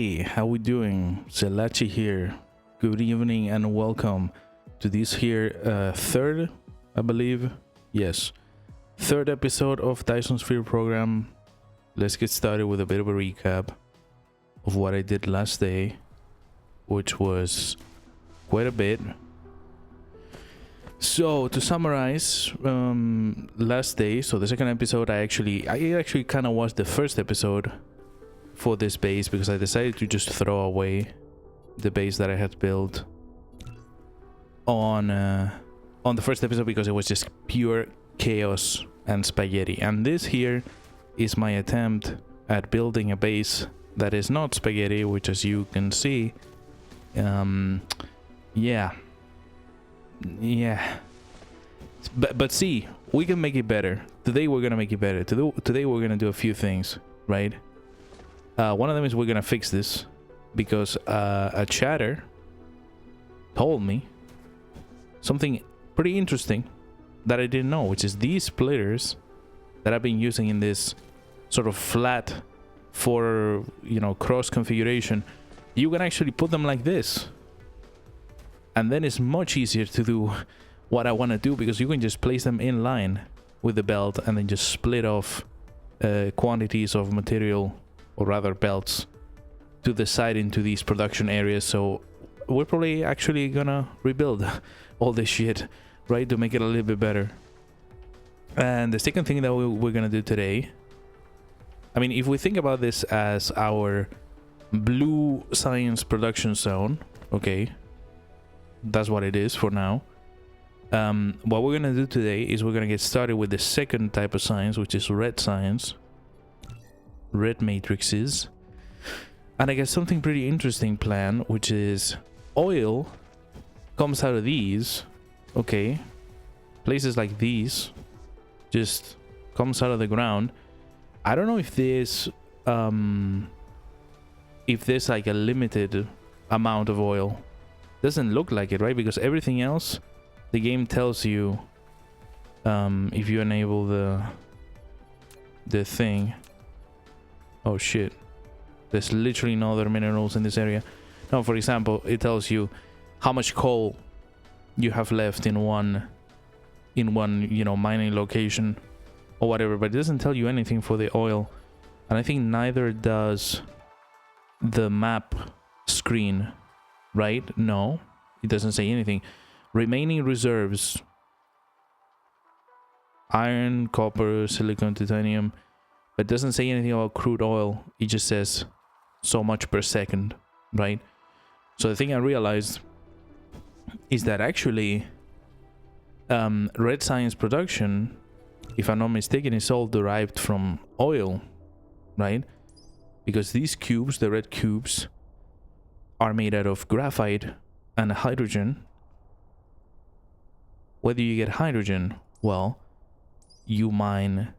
Hey, how we doing? Zelachi here. Good evening and welcome to this here third, I believe. Yes, third episode of Dyson's Free program. Let's get started with a bit of a recap of what I did last day, which was quite a bit. So to summarize, last day, so the second episode, I actually kind of watched the first episode for this base because I decided to just throw away the base that I had built on the first episode because it was just pure chaos and spaghetti. And this here is my attempt at building a base that is not spaghetti, which, as you can see, yeah. But see, we can make it better. Today we're gonna make it better. Today we're gonna do a few things, right? One of them is we're gonna fix this because a chatter told me something pretty interesting that I didn't know, which is these splitters that I've been using in this sort of flat for, cross configuration. You can actually put them like this, and then it's much easier to do what I want to do because you can just place them in line with the belt and then just split off quantities of material, or rather belts, to the side into these production areas. So we're probably actually gonna rebuild all this shit, right, to make it a little bit better. And the second thing that we're gonna do today, I mean, if we think about this as our blue science production zone, okay, that's what it is for now. What we're gonna do today is we're gonna get started with the second type of science, which is red science, red matrices. And I got something pretty interesting planned, which is oil comes out of these, okay, places like these, just comes out of the ground. I don't know if there's like a limited amount of oil. Doesn't look like it, right? Because everything else, the game tells you, if you enable the thing. Oh shit, there's literally no other minerals in this area. Now, for example, it tells you how much coal you have left in one mining location or whatever, but it doesn't tell you anything for the oil. And I think neither does the map screen, right? No, it doesn't say anything. Remaining reserves: iron, copper, silicon, titanium. But it doesn't say anything about crude oil. It just says so much per second, right? So the thing I realized is that actually red science production, if I'm not mistaken, is all derived from oil, right? Because these cubes, the red cubes, are made out of graphite and hydrogen. Where do you get hydrogen? Well, you mine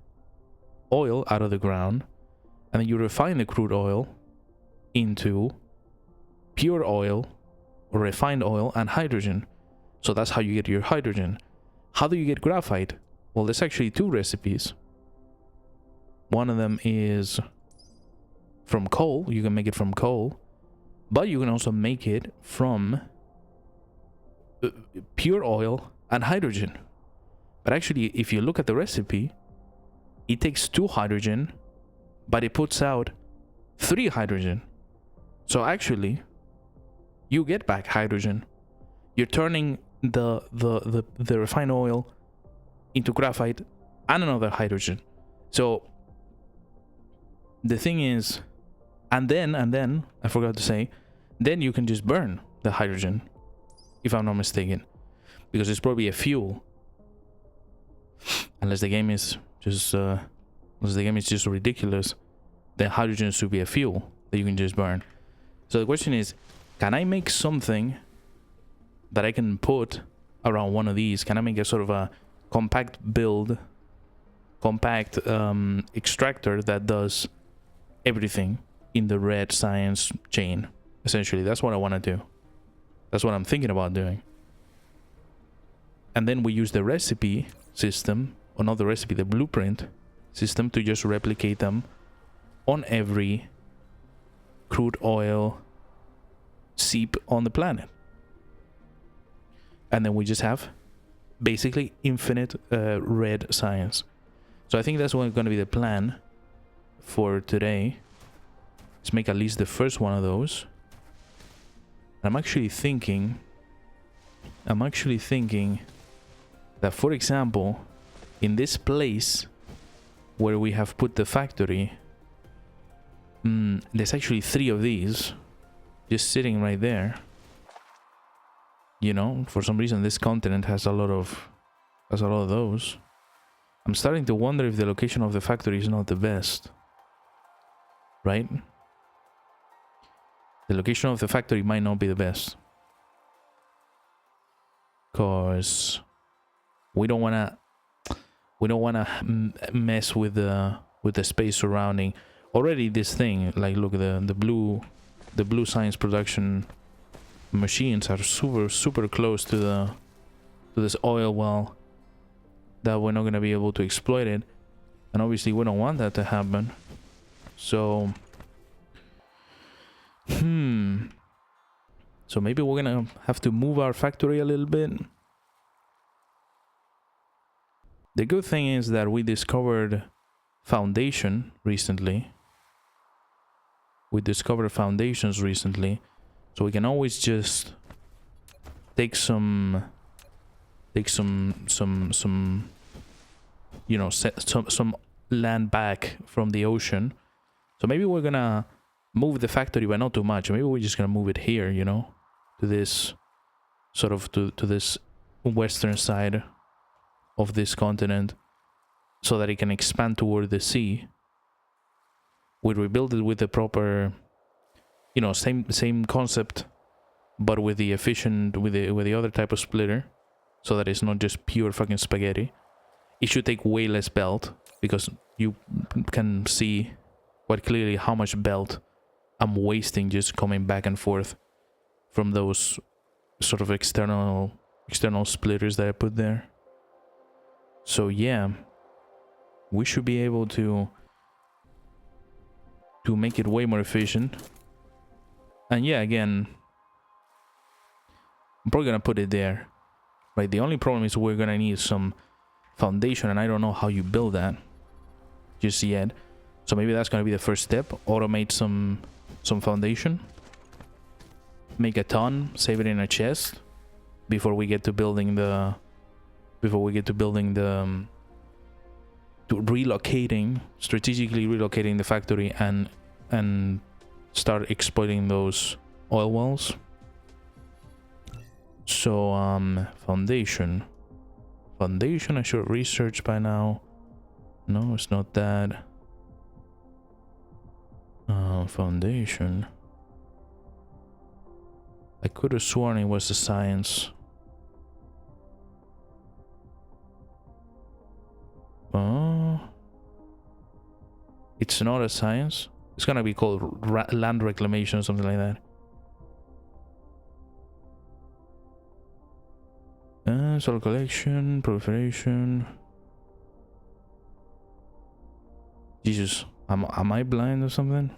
oil out of the ground, and then you refine the crude oil into pure oil or refined oil and hydrogen. So that's how you get your hydrogen. How do you get graphite? Well, there's actually two recipes. One of them is from coal. You can make it from coal, but you can also make it from pure oil and hydrogen. But actually, if you look at the recipe, it takes 2 hydrogen, but it puts out 3 hydrogen. So actually, you get back hydrogen. You're turning the refined oil into graphite and another hydrogen. So the thing is, and then I forgot to say, then you can just burn the hydrogen, if I'm not mistaken, because it's probably a fuel, unless the game is just ridiculous. Then hydrogen should be a fuel that you can just burn. So the question is, can I make something that I can put around one of these? Can I make a sort of a compact extractor that does everything in the red science chain? Essentially, that's what I want to do. That's what I'm thinking about doing. And then we use the recipe system, or not the recipe, the blueprint system, to just replicate them on every crude oil seep on the planet. And then we just have basically infinite red science. So I think that's going to be the plan for today. Let's make at least the first one of those. I'm actually thinking that, for example, in this place where we have put the factory, there's actually 3 of these just sitting right there. You know, for some reason this continent has a lot of those. I'm starting to wonder if the location of the factory is not the best. Right? The location of the factory might not be the best. Cause we don't wanna mess with the space surrounding. Already this thing, like look, the blue science production machines are super close to this oil well, that we're not gonna be able to exploit it, and obviously we don't want that to happen. So so maybe we're gonna have to move our factory a little bit. The good thing is that we discovered foundation recently. We discovered foundations recently, so we can always just take some you know, set some land back from the ocean. So maybe we're gonna move the factory, but not too much. Maybe we're just gonna move it here, you know, to this sort of to this western side of this continent, so that it can expand toward the sea. We rebuild it with the proper, you know, same concept, but with the efficient, with the other type of splitter, so that it's not just pure fucking spaghetti. It should take way less belt, because you can see quite clearly how much belt I'm wasting just coming back and forth from those sort of external splitters that I put there. So yeah, we should be able to make it way more efficient. And yeah, again, I'm probably gonna put it there, right? The only problem is we're gonna need some foundation, and I don't know how you build that just yet. So maybe that's gonna be the first step: automate some foundation, make a ton, save it in a chest before we get to building the strategically relocating the factory and start exploiting those oil wells. So foundation I should research by now. No, it's not that. Foundation, I could have sworn it was a science. It's not a science. It's gonna be called land reclamation or something like that. Soil collection, proliferation. Jesus, am I blind or something?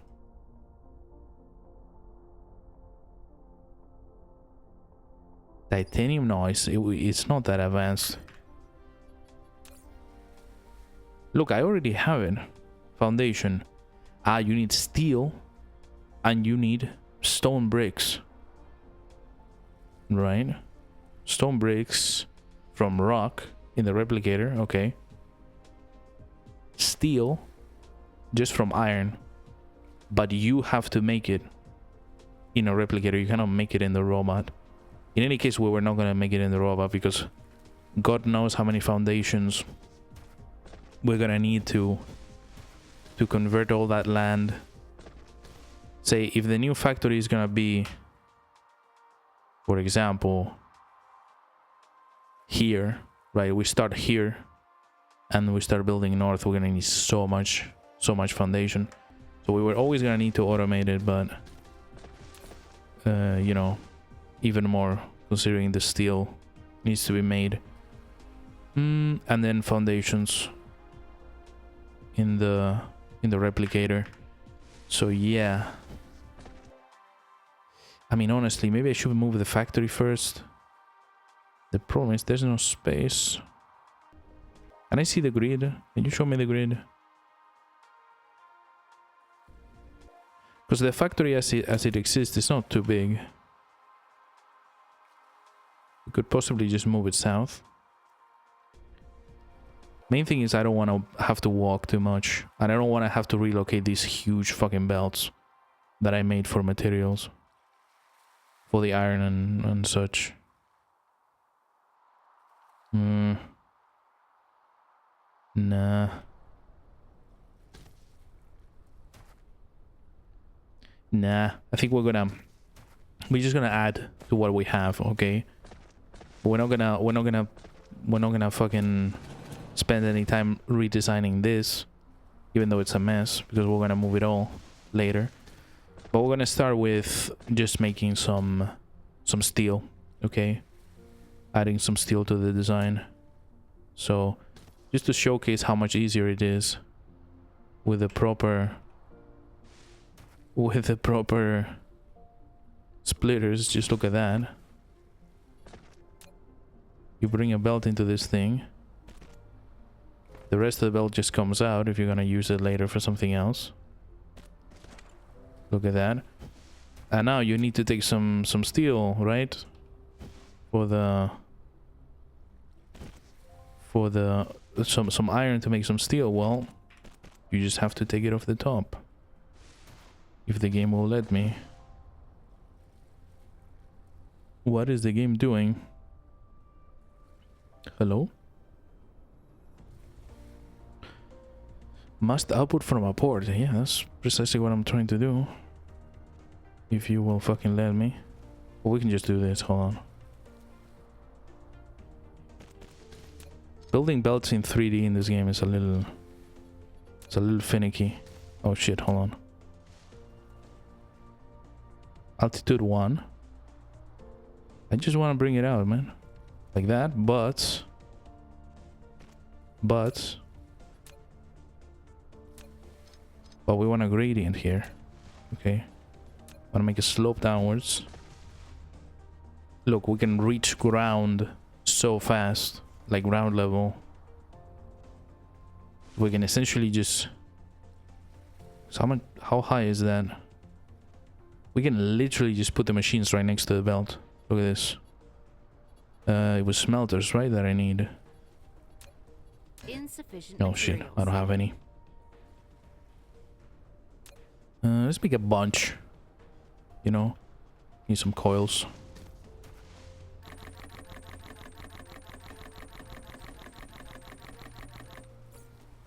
Titanium? No, it's not that advanced. Look, I already have it. Foundation. You need steel and you need stone bricks. Right? Stone bricks from rock in the replicator. Okay. Steel just from iron. But you have to make it in a replicator. You cannot make it in the robot. In any case, we were not going to make it in the robot because God knows how many foundations we're going to need to convert all that land. Say, if the new factory is going to be, for example, here, right? We start here and we start building north. We're going to need so much foundation. So we were always going to need to automate it, but you know, even more considering the steel needs to be made. And then foundations in the replicator. So yeah, I mean, honestly, maybe I should move the factory first. The problem is there's no space. Can I see the grid? Can you show me the grid? Because the factory as it exists is not too big. We could possibly just move it south. Main thing is I don't want to have to walk too much. And I don't want to have to relocate these huge fucking belts that I made for materials. For the iron and such. Nah. Nah. I think we're just gonna add to what we have, okay? We're not gonna fucking spend any time redesigning this, even though it's a mess, because we're gonna move it all later. But we're gonna start with just making some steel, okay? Adding some steel to the design. So, just to showcase how much easier it is with the proper splitters. Just look at that. You bring a belt into this thing. The rest of the belt just comes out if you're gonna use it later for something else. Look at that. And now you need to take some steel, right? For some iron to make some steel. Well, you just have to take it off the top. If the game will let me. What is the game doing? Hello? Must output from a port. Yeah, that's precisely what I'm trying to do. If you will fucking let me. Well, we can just do this. Hold on. Building belts in 3D in this game is a little finicky. Oh shit, hold on. Altitude 1. I just want to bring it out, man. Like that, but we want a gradient here. Okay. Want to make a slope downwards. Look, we can reach ground so fast. Like ground level. We can essentially just... So how high is that? We can literally just put the machines right next to the belt. Look at this. It was smelters, right, that I need. Insufficient No shit, I don't have any. Let's make a bunch. You know, need some coils.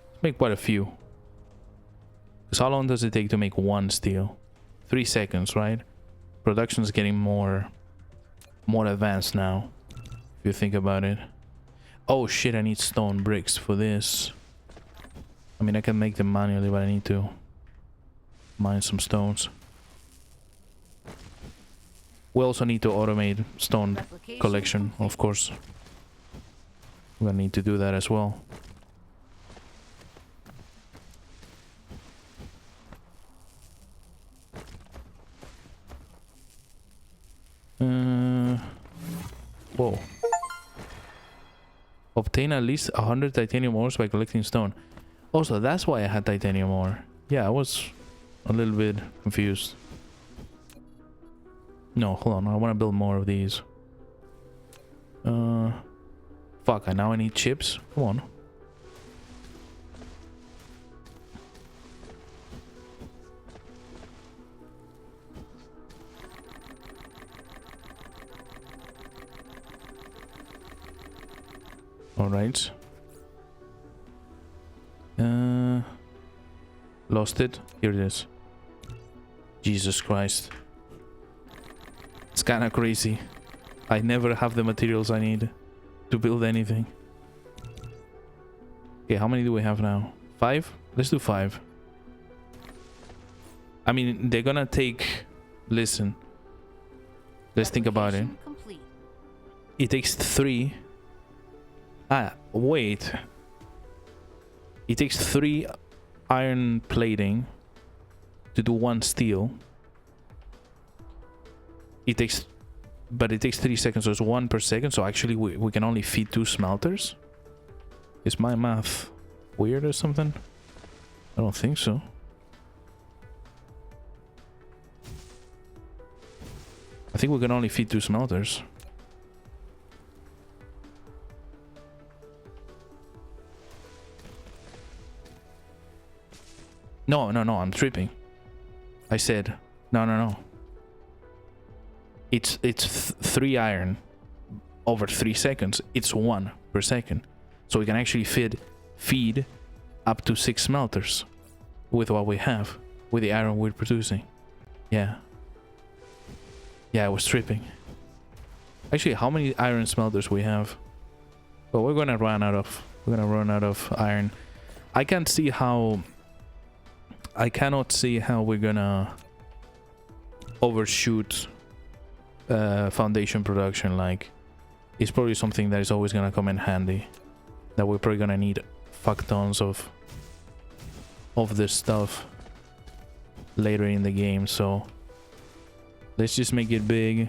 Let's make quite a few. Because how long does it take to make one steel? 3 seconds, right? Production's getting more advanced now. If you think about it. Oh shit, I need stone bricks for this. I mean, I can make them manually, but I need to mine some stones. We also need to automate stone collection, of course. We're gonna need to do that as well. Whoa. Obtain at least 100 titanium ores by collecting stone. Also, that's why I had titanium ore. Yeah, I was a little bit confused. No, hold on. I want to build more of these. Fuck, now I need chips. Come on. Alright. Lost it. Here it is. Jesus Christ. It's kind of crazy. I never have the materials I need to build anything. Okay, how many do we have now? 5? Let's do 5. I mean, they're gonna take... Listen. Let's think about it. Complete. It takes 3... Ah, wait. It takes 3 iron plating to do 1 steel. It takes, but it takes 3 seconds, so it's 1 per second. So actually we can only feed 2 smelters. Is my math weird or something? I don't think so. I think we can only feed 2 smelters. No, I'm tripping. I said, no. It's 3 iron over 3 seconds. It's 1 per second. So we can actually feed up to 6 smelters with what we have, with the iron we're producing. Yeah, I was tripping. Actually, how many iron smelters we have? Well, we're gonna run out of iron. I cannot see how we're gonna overshoot foundation production. Like, it's probably something that is always gonna come in handy, that we're probably gonna need fuck tons of this stuff later in the game. So let's just make it big.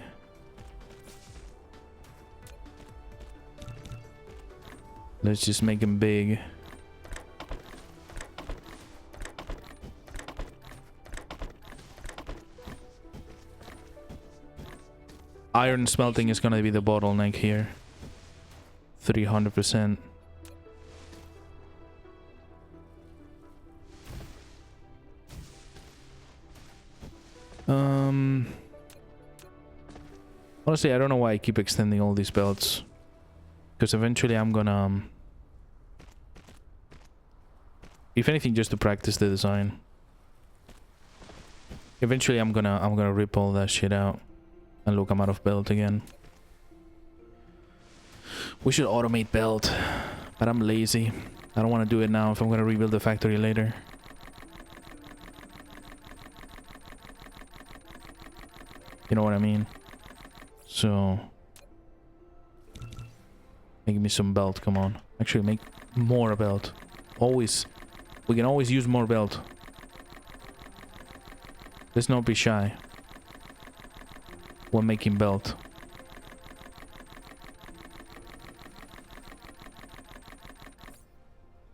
Let's just make them big. Iron smelting is gonna be the bottleneck here. 300%. Honestly, I don't know why I keep extending all these belts. Because eventually I'm gonna... if anything, just to practice the design. Eventually I'm gonna rip all that shit out. And look, I'm out of belt again. We should automate belt. But I'm lazy. I don't want to do it now if I'm gonna rebuild the factory later. You know what I mean? So... make me some belt, come on. Actually, make more belt. Always. We can always use more belt. Let's not be shy when making belt.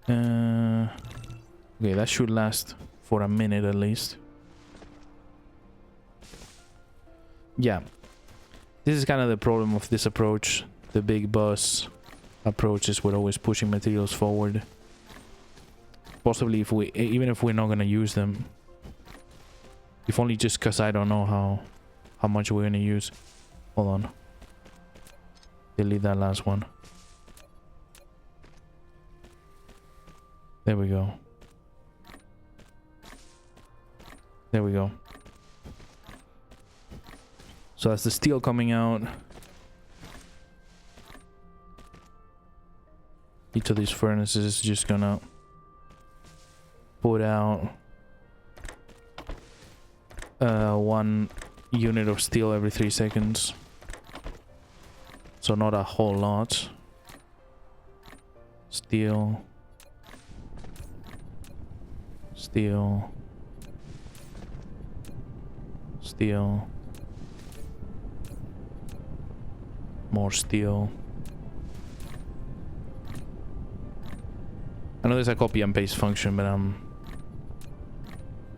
Okay, that should last for a minute at least. Yeah. This is kind of the problem of this approach. The big boss approaches with always pushing materials forward. Possibly even if we're not gonna use them. If only just cause I don't know how much we're gonna use. Hold on. Delete that last one. There we go. There we go. So that's the steel coming out. Each of these furnaces is just gonna put out 1 unit of steel every 3 seconds. So not a whole lot. Steel. Steel. Steel. More steel. I know there's a copy and paste function, but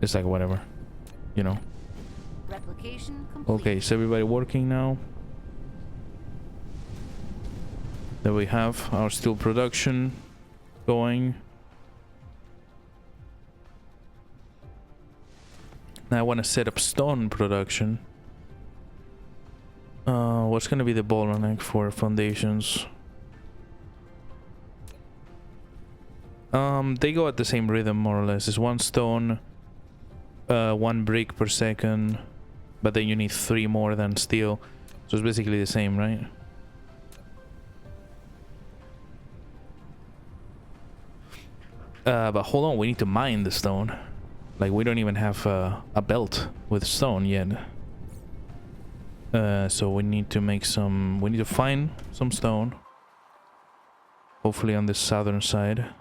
it's like whatever, you know. Replication complete. Okay, is everybody working now? There we have our steel production going. Now I want to set up stone production. What's gonna be the bottleneck for foundations? They go at the same rhythm more or less. It's 1 stone, 1 brick per second, but then you need 3 more than steel. So it's basically the same, right? But hold on, we need to mine the stone. Like, we don't even have a belt with stone yet. So we need to make some... we need to find some stone. Hopefully on the southern side.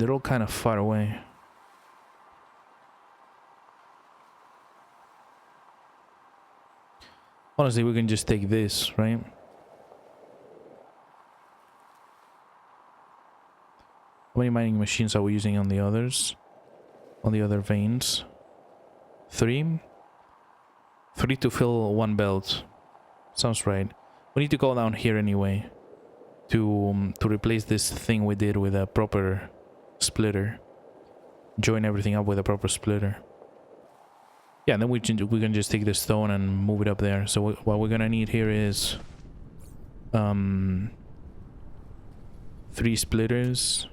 They're all kind of far away. Honestly, we can just take this, right? How many mining machines are we using on the others? On the other veins? 3? 3 to fill one belt. Sounds right. We need to go down here anyway. To replace this thing we did with a proper splitter. Join everything up with a proper splitter. Yeah, and then we can just take the stone and move it up there. So what we're gonna need here is 3 splitters.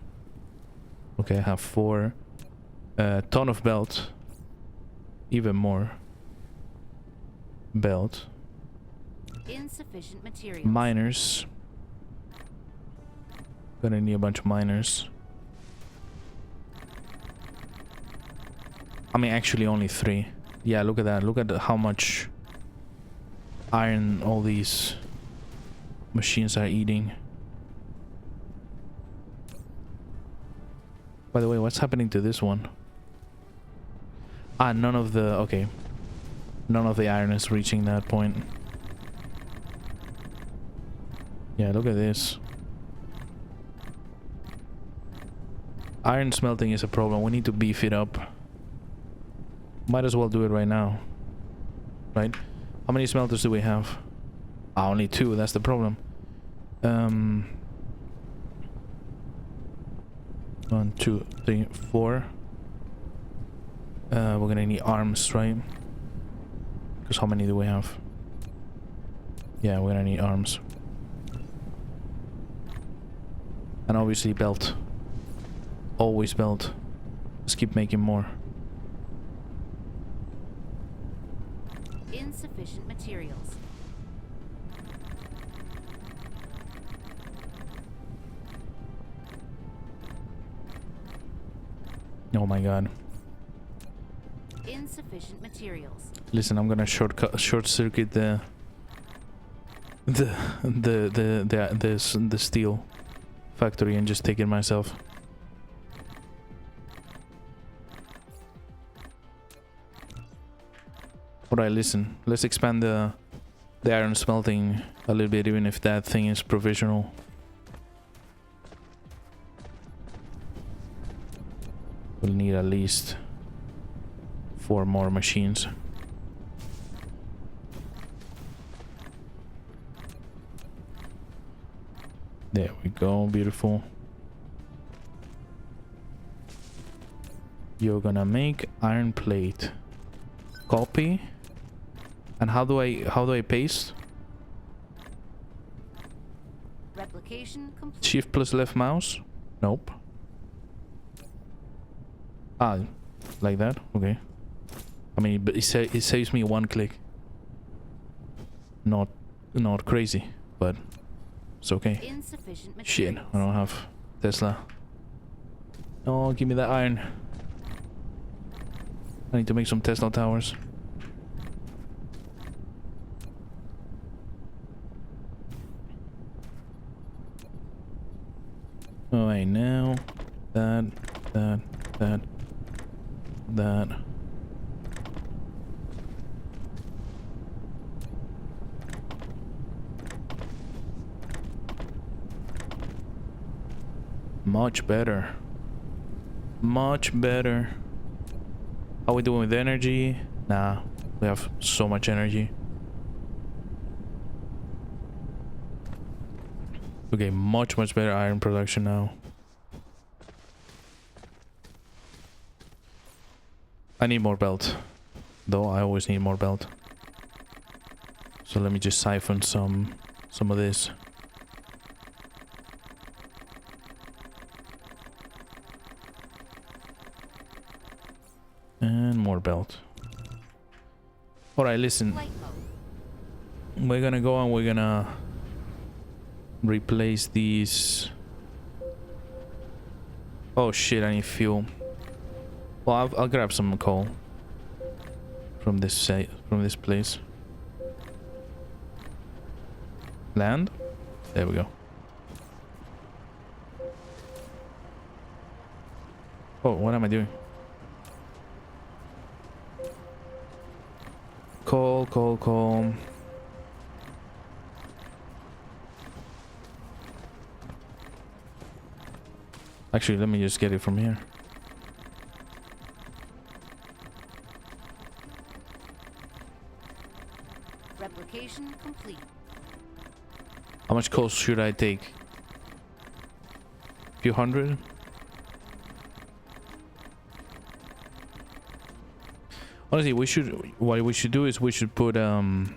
Okay, I have 4. A ton of belt. Even more belt. Insufficient materials. Miners. Gonna need a bunch of miners. I mean, actually only 3. Yeah, look at that. Look at how much iron all these machines are eating. By the way, what's happening to this one? Ah, none of the... Okay. None of the iron is reaching that point. Yeah, look at this. Iron smelting is a problem. We need to beef it up. Might as well do it right now. Right? How many smelters do we have? Ah, only 2. That's the problem. 1, 2, 3, 4. We're gonna need arms, right? Because how many do we have? Yeah, we're gonna need arms. And obviously belt. Always belt. Let's keep making more. Insufficient materials. Oh my god. Insufficient materials. Listen, I'm gonna short circuit the steel factory and just take it myself. Alright, listen. Let's expand the iron smelting a little bit, even if that thing is provisional. We'll need at least 4 more machines. There we go, beautiful. You're gonna make iron plate. Copy. And how do I paste? Replication complete. Shift plus left mouse? Nope. Ah, like that? Okay. I mean, but it saves me 1 click. Not crazy, but it's okay. Insufficient materials. Shit, I don't have Tesla. Oh, give me that iron. I need to make some Tesla towers. Alright, now that. Much better. Much better. How are we doing with energy? Nah, we have so much energy. Okay, much better iron production now. I need more belt. Though I always need more belt. So let me just siphon some of this. And more belt. Alright, listen. We're gonna go and we're gonna replace these. Oh shit, I need fuel. Well, I'll grab some coal from this place. Land? There we go. Oh, what am I doing? Call. Actually, let me just get it from here. Replication complete. How much coal should I take? A few hundred? Honestly, what we should do is we should put Insufficient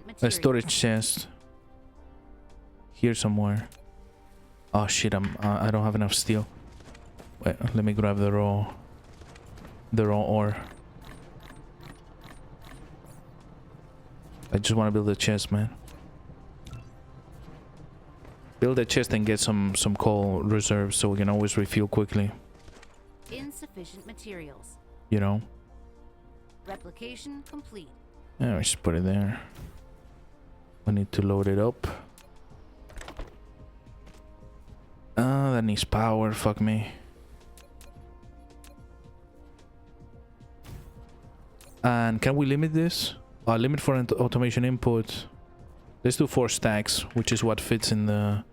a materials. storage chest here somewhere. Oh shit, I don't have enough steel. Wait, let me grab the raw ore. I just want to build a chest, man. Build a chest and get some coal reserves so we can always refuel quickly. Insufficient materials. You know? Replication complete. Yeah, we just put it there. We need to load it up. That needs power, fuck me. And can we limit this? Limit for automation input. Let's do 4 stacks, which is what fits in the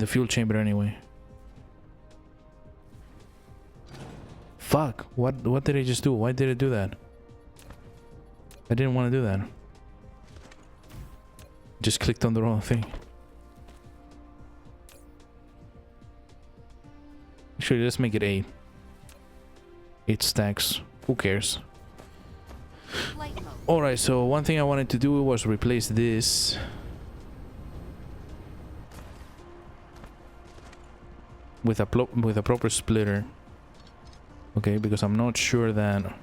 fuel chamber anyway. Fuck! What did I just do? Why did I do that? I didn't want to do that. Just clicked on the wrong thing. Actually, let's make it 8. 8 stacks. Who cares? Flight mode. Alright, so one thing I wanted to do was replace this with a proper splitter. Okay, because I'm not sure that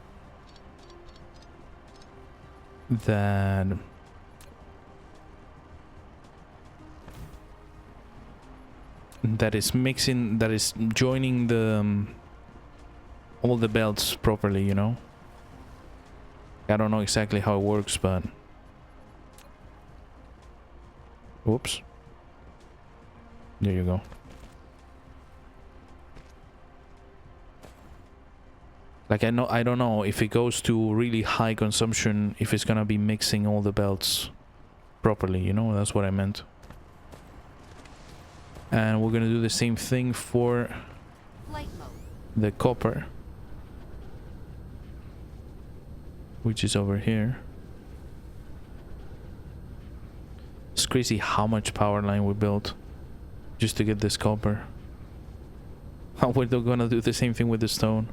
is joining the all the belts properly, you know. I don't know exactly how it works, but oops, there you go. Like I don't know if it goes to really high consumption, if it's gonna be mixing all the belts properly, you know. That's what I meant. And we're gonna do the same thing for Flight mode. the copper, which is over here. It's crazy how much power line we built just to get this copper. We're gonna do the same thing with the stone.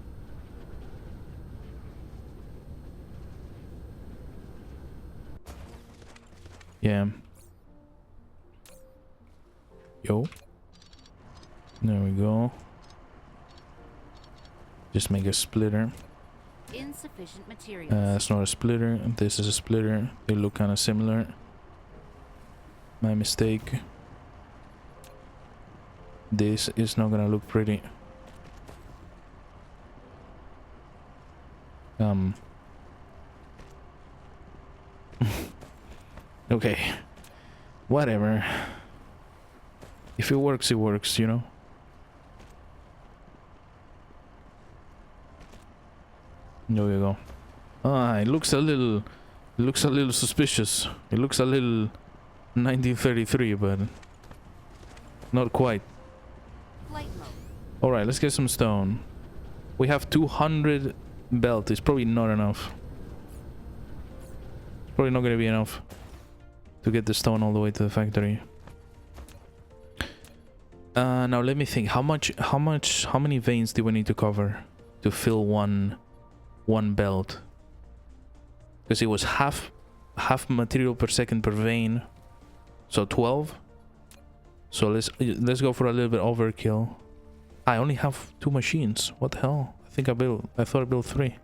Yeah. Yo. There we go. Just make a splitter. Insufficient materials. It's not a splitter. This is a splitter. They look kind of similar. My mistake. This is not gonna look pretty. Okay. Whatever. If it works, it works, you know? There we go. Ah, it looks a little suspicious. It looks a little 1933, but not quite. Flight mode. Alright, let's get some stone. We have 200 belt. It's probably not enough. It's probably not gonna be enough to get the stone all the way to the factory. Now let me think. How many veins do we need to cover to fill one belt? Because it was half material per second per vein, so 12. So let's go for a little bit overkill. I only have 2 machines. What the hell? I thought I built 3.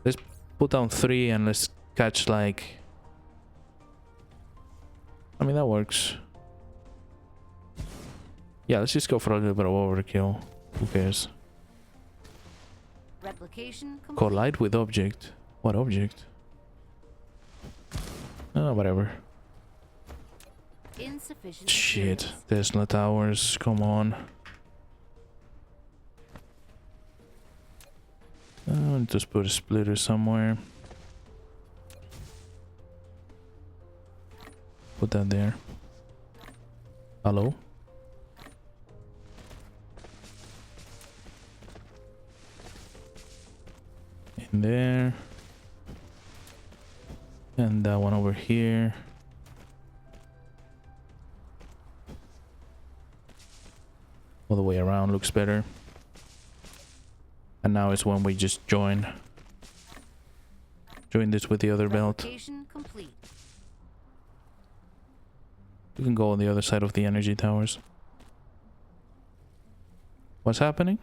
Let's put down 3 and let's catch like, I mean, that works. Yeah, let's just go for a little bit of overkill. Who cares? Replication complete. Collide with object. What object? Oh, whatever. Insufficient Shit. materials. Tesla towers. Come on. Just put a splitter somewhere. Put that there. Hello? In there. And that one over here. All the way around looks better. And now is when we just join this with the other belt. Replication complete. We can go on the other side of the energy towers. What's happening?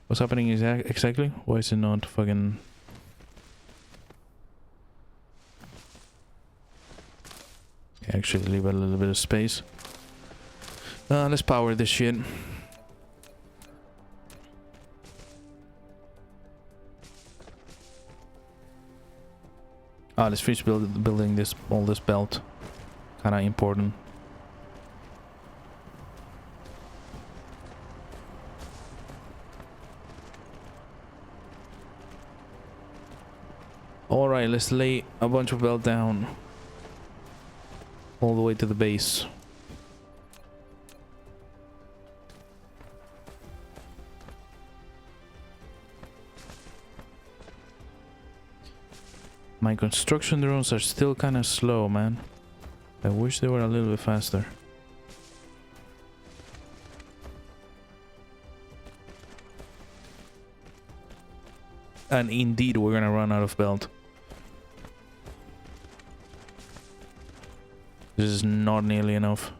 What's happening exactly? Why is it not fucking... Actually leave a little bit of space. Let's power this shit. Let's finish building all this belt. Kinda important. Alright, let's lay a bunch of belt down. All the way to the base. My construction drones are still kind of slow, man. I wish they were a little bit faster. And indeed, we're gonna run out of belt. This is not nearly enough.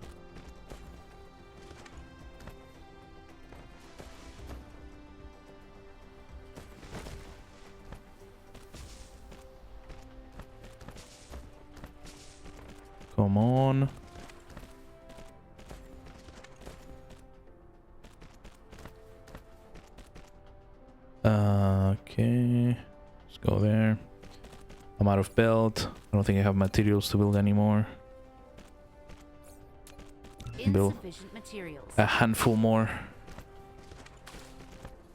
Come on. Okay. Let's go there. I'm out of belt. I don't think I have materials to build anymore. Build Insufficient materials. a handful more.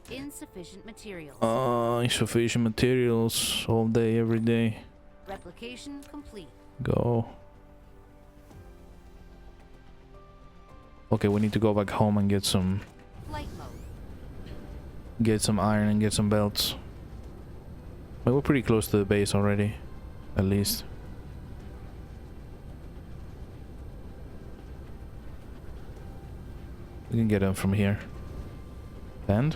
Insufficient materials. Insufficient materials all day, every day. Replication complete. Go. Okay, we need to go back home and get some Flight mode. iron and get some belts. But we're pretty close to the base already, at least. We can get them from here. And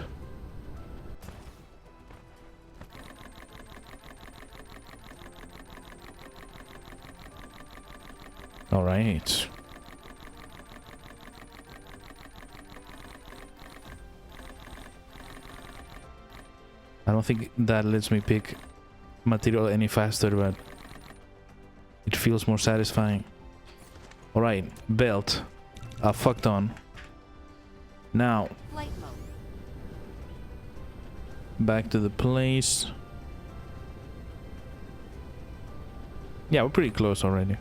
all right. I don't think that lets me pick material any faster, but it feels more satisfying. All right, belt. I fucked on. Now, Flight mode. back to the place. Yeah, we're pretty close already.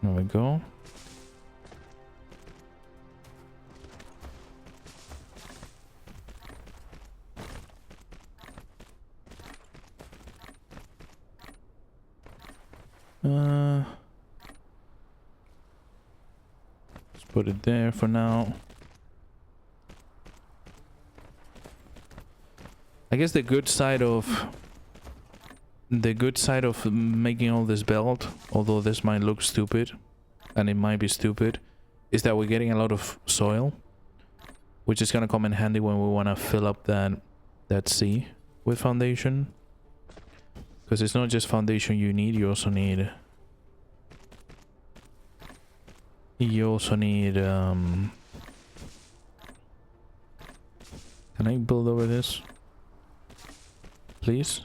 There we go. Let's put it there for now. I guess the good side of making all this belt, although this might look stupid, and it might be stupid, is that we're getting a lot of soil, which is gonna come in handy when we want to fill up that sea with foundation. Because it's not just foundation you need, you also need can I build over this? Please?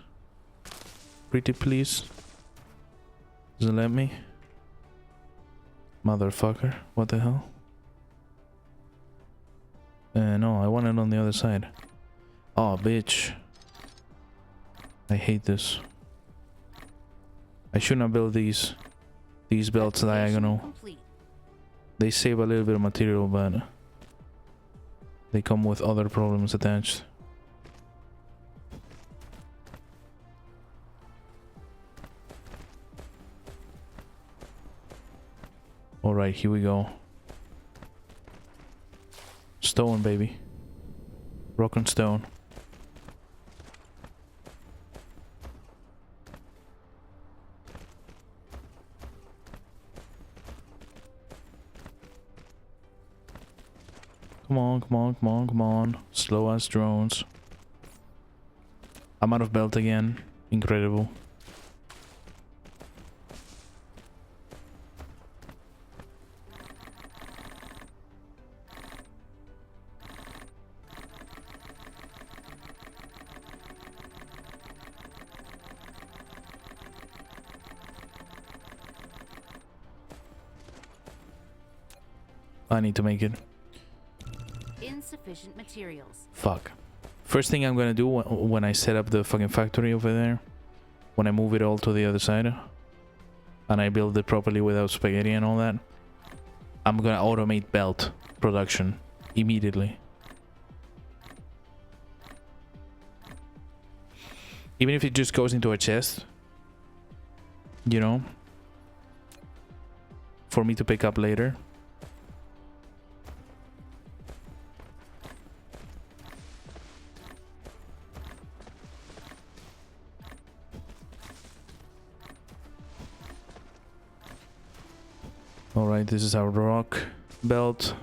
Pretty please? Doesn't let me? Motherfucker. What the hell? No, I want it on the other side. Oh, bitch. I hate this. I shouldn't have built these belts diagonal. Complete. They save a little bit of material, but they come with other problems attached. Alright, here we go. Stone, baby. Rock and stone. Come on, come on, come on, come on. Slow as drones. I'm out of belt again. Incredible. I need to make it. Insufficient materials. Fuck. First thing I'm gonna do when I set up the fucking factory over there, when I move it all to the other side, and I build it properly without spaghetti and all that, I'm gonna automate belt production immediately. Even if it just goes into a chest, you know, for me to pick up later. Alright, this is our rock belt.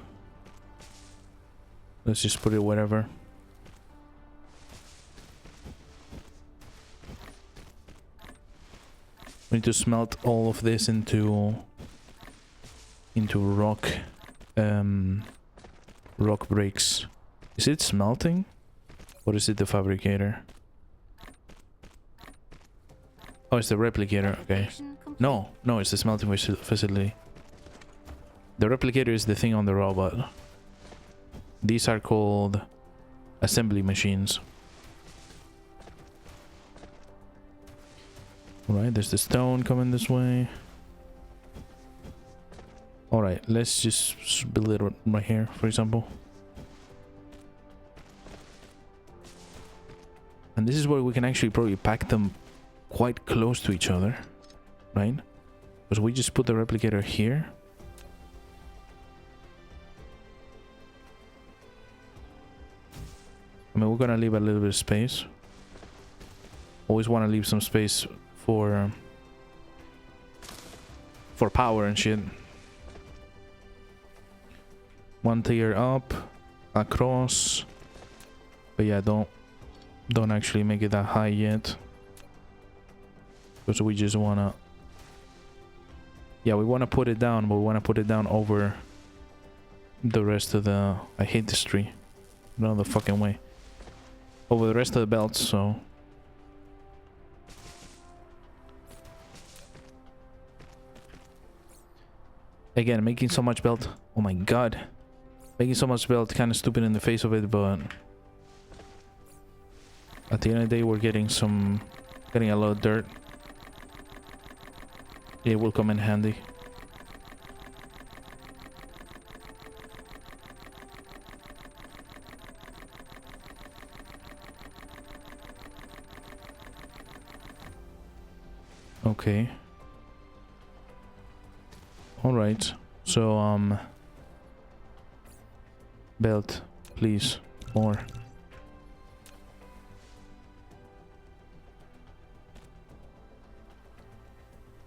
Let's just put it wherever. We need to smelt all of this into rock rock bricks. Is it smelting? Or is it the fabricator? Oh, it's the replicator, okay. No, it's the smelting facility. The replicator is the thing on the robot. These are called assembly machines. Alright, there's the stone coming this way. Alright, let's just build it right here, for example. And this is where we can actually probably pack them quite close to each other, right? Because we just put the replicator here. I mean, we're gonna leave a little bit of space. Always want to leave some space for power and shit. One tier up, across. But yeah, don't actually make it that high yet. Because we just wanna... Yeah, we wanna put it down, but we wanna put it down over the rest of the... I hate this tree. No other fucking way. Over the rest of the belts, so... Again, making so much belt. Oh my god. Making so much belt, kind of stupid in the face of it, but... At the end of the day, we're getting a lot of dirt. It will come in handy. Okay. Alright. So, belt, please. More.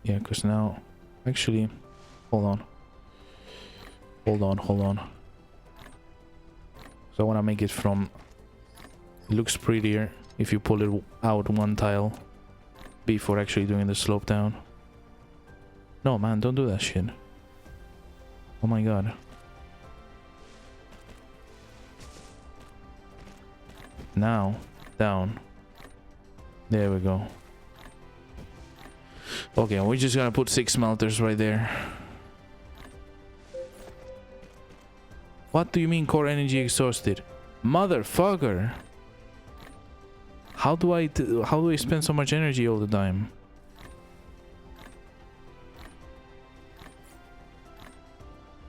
Yeah, because now... Actually, hold on. Hold on. So I want to make it from... It looks prettier if you pull it out one tile before actually doing the slope down. No, man, don't do that shit. Oh my god. Now, down. There we go. Okay, we're just gonna put 6 smelters right there. What do you mean core energy exhausted? Motherfucker! How do I spend so much energy all the time?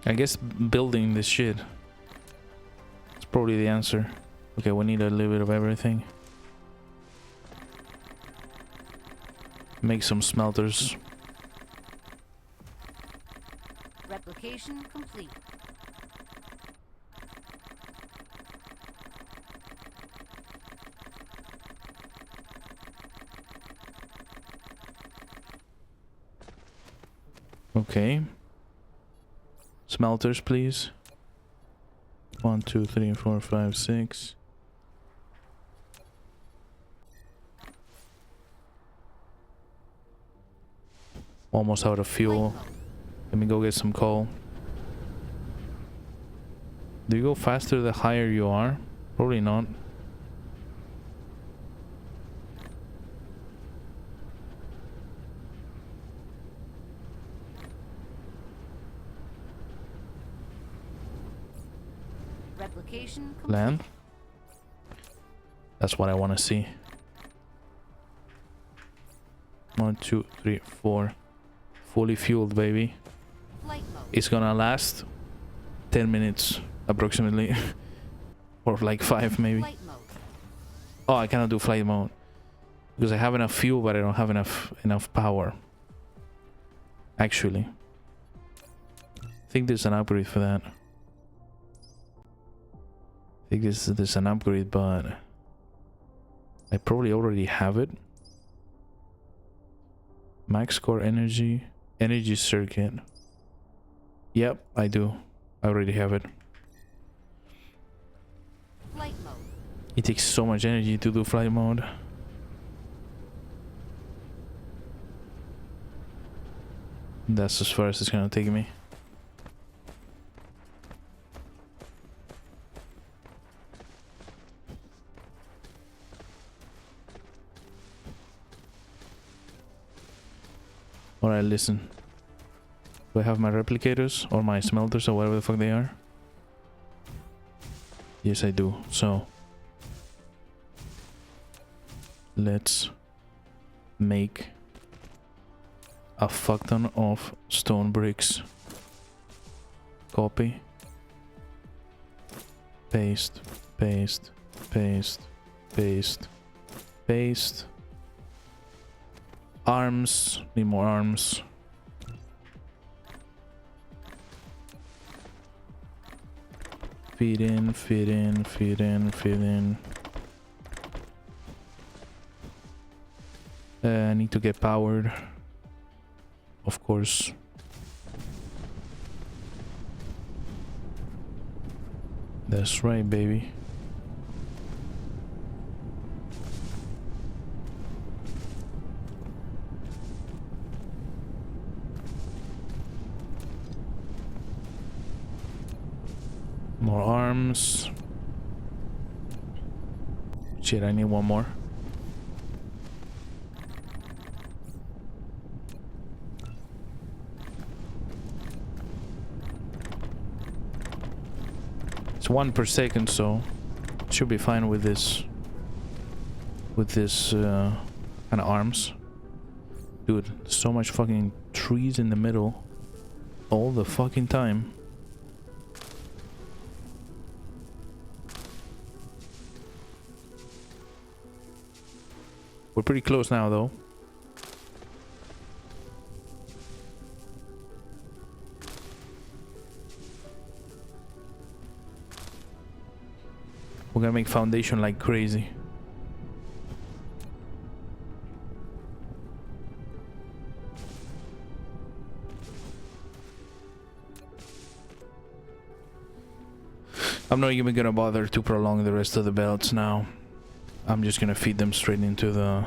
I guess building this shit. It's probably the answer. Okay, we need a little bit of everything. Make some smelters. Replication complete. Okay. Smelters, please. 1, 2, 3, 4, 5, 6. Almost out of fuel. Let me go get some coal. Do you go faster the higher you are? Probably not. Replication complete. Land. That's what I want to see. 1, 2, 3, 4. Fully fueled, baby. Flight mode. It's gonna last 10 minutes approximately. Or like 5 maybe. Flight mode. Oh, I cannot do flight mode because I have enough fuel, but I don't have enough power. Actually, I think there's an upgrade for that. I think there's an upgrade, but I probably already have it. Max core energy circuit. Yep, I do. I already have it. Flight mode. It takes so much energy to do flight mode. That's as far as it's gonna take me. Alright, listen. Do I have my replicators or my smelters or whatever the fuck they are? Yes, I do. So let's make a fuck ton of stone bricks. Copy. Paste. Paste. Paste. Paste. Paste. Arms. Need more arms. Feed in, feed in, feed in, feed in. I need to get powered. Of course. That's right, baby. More arms. Shit, I need one more. It's 1 per second, so should be fine with this. With this kind of arms. Dude, so much fucking trees in the middle all the fucking time. We're pretty close now, though. We're gonna make foundation like crazy. I'm not even gonna bother to prolong the rest of the belts now. I'm just gonna feed them straight into the...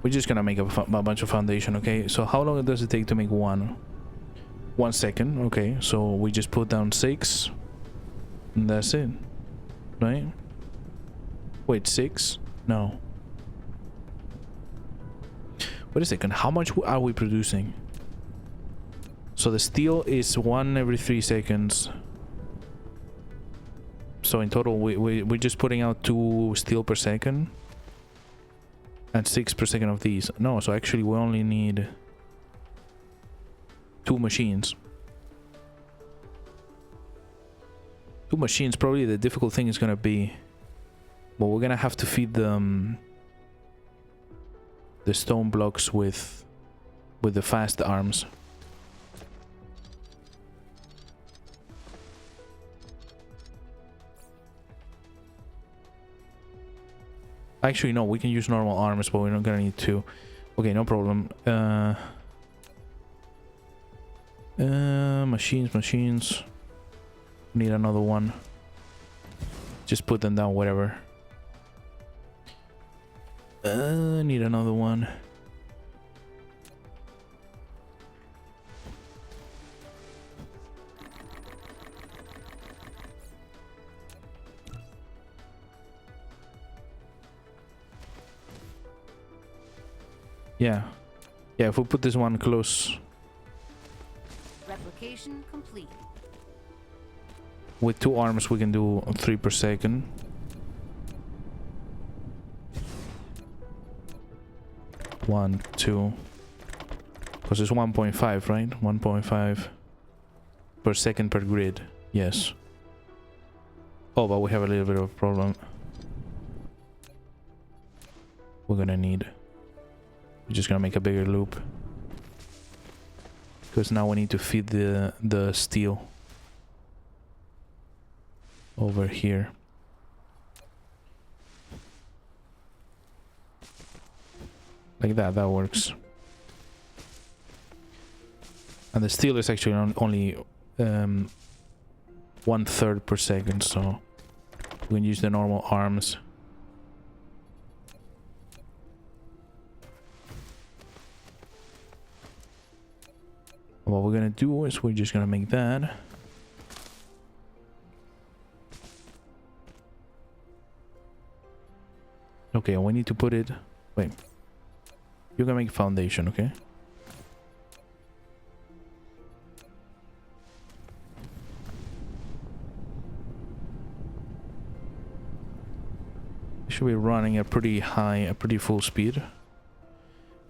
We're just gonna make a bunch of foundation, okay? So how long does it take to make one? 1 second, okay. So we just put down 6. And that's it. Right? Wait, 6? No. Wait a second, how much are we producing? So the steel is 1 every 3 seconds. So in total, we're just putting out 2 steel per second. And 6 per second of these. No, so actually we only need 2 machines. 2 machines, probably the difficult thing is gonna be... Well, we're gonna have to feed them the stone blocks with the fast arms. Actually, no, we can use normal arms, but we're not gonna need 2. Okay, no problem. Machines. Need another one. Just put them down, whatever. Need another one. Yeah. Yeah, if we put this one close. Replication complete. With 2 arms, we can do 3 per second. One, 2. Because it's 1.5, right? 1.5 per second per grid. Yes. Oh, but we have a little bit of a problem. We're gonna need... We're just gonna make a bigger loop. Because now we need to feed the steel over here. Like that works. And the steel is actually only 1/3 per second, so we can use the normal arms. What we're gonna do is we're just gonna make that. Okay, and we need to put it... Wait. You're gonna make foundation, okay? It should be running at pretty full speed.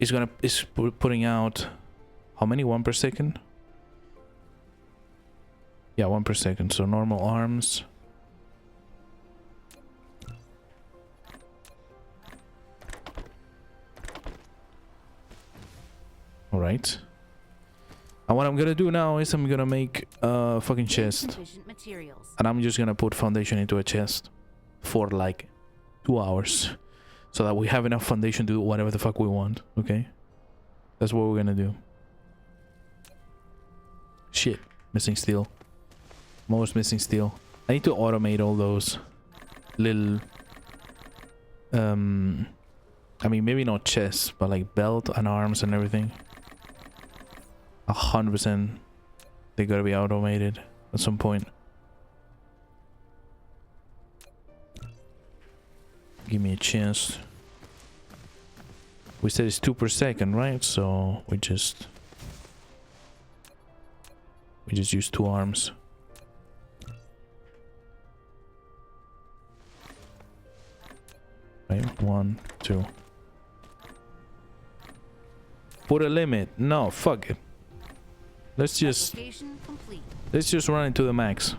It's putting out... How many? 1 per second? Yeah, 1 per second. So normal arms. Alright. And what I'm gonna do now is I'm gonna make a fucking chest. And I'm just gonna put foundation into a chest for like 2 hours. So that we have enough foundation to do whatever the fuck we want, okay? That's what we're gonna do. Shit, missing steel. I'm always missing steel. I need to automate all those little... I mean, maybe not chests, but like belt and arms and everything. 100% they gotta be automated at some point. Give me a chance. We said it's 2 per second, right? So we just use 2 arms. Right, 1, 2. Put a limit. No, fuck it. Let's just run into the max.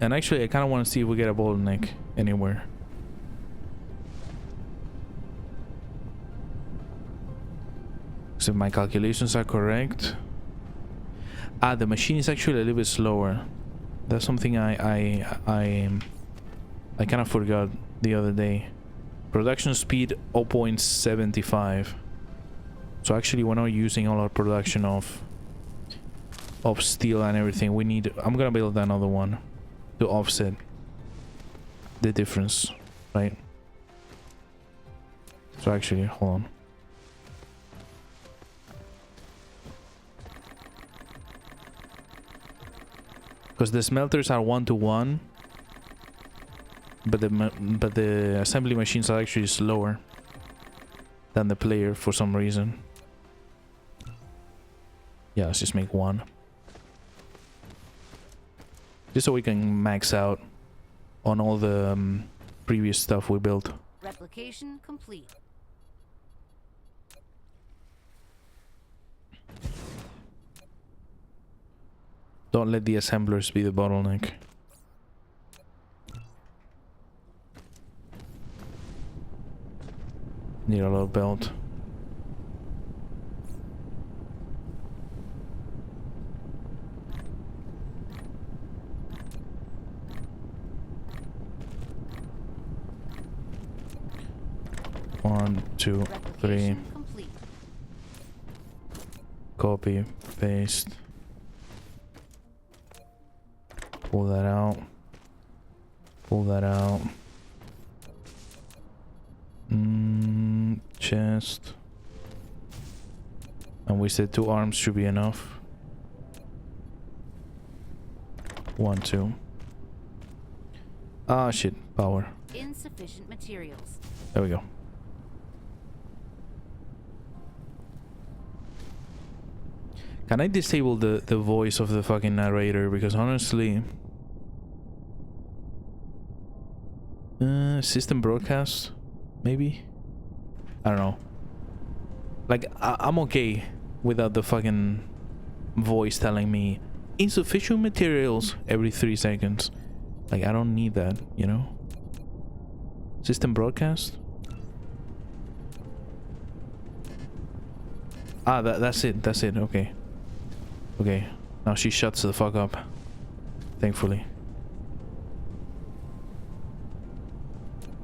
And actually, I kind of want to see if we get a bottleneck anywhere. So if my calculations are correct. Ah, the machine is actually a little bit slower. That's something I kind of forgot the other day. Production speed 0.75. So actually we're not using all our production of steel and everything. We need... I'm gonna build another one to offset the difference, right? So actually, hold on. Because the smelters are 1-to-1, but the assembly machines are actually slower than the player for some reason. Yeah, let's just make 1. Just so we can max out on all the previous stuff we built. Replication complete. Don't let the assemblers be the bottleneck. Need a load belt. One, two, three. Replication complete. Copy, paste. Pull that out. Pull that out. Chest. And we said 2 arms should be enough. 1, 2. Ah, shit. Power. Insufficient materials. There we go. Can I disable the voice of the fucking narrator? Because honestly... system broadcast? Maybe? I don't know. Like, I'm okay without the fucking voice telling me insufficient materials every 3 seconds. Like, I don't need that, you know? System broadcast? Ah, that's it. That's it. Okay. Okay. Now she shuts the fuck up. Thankfully.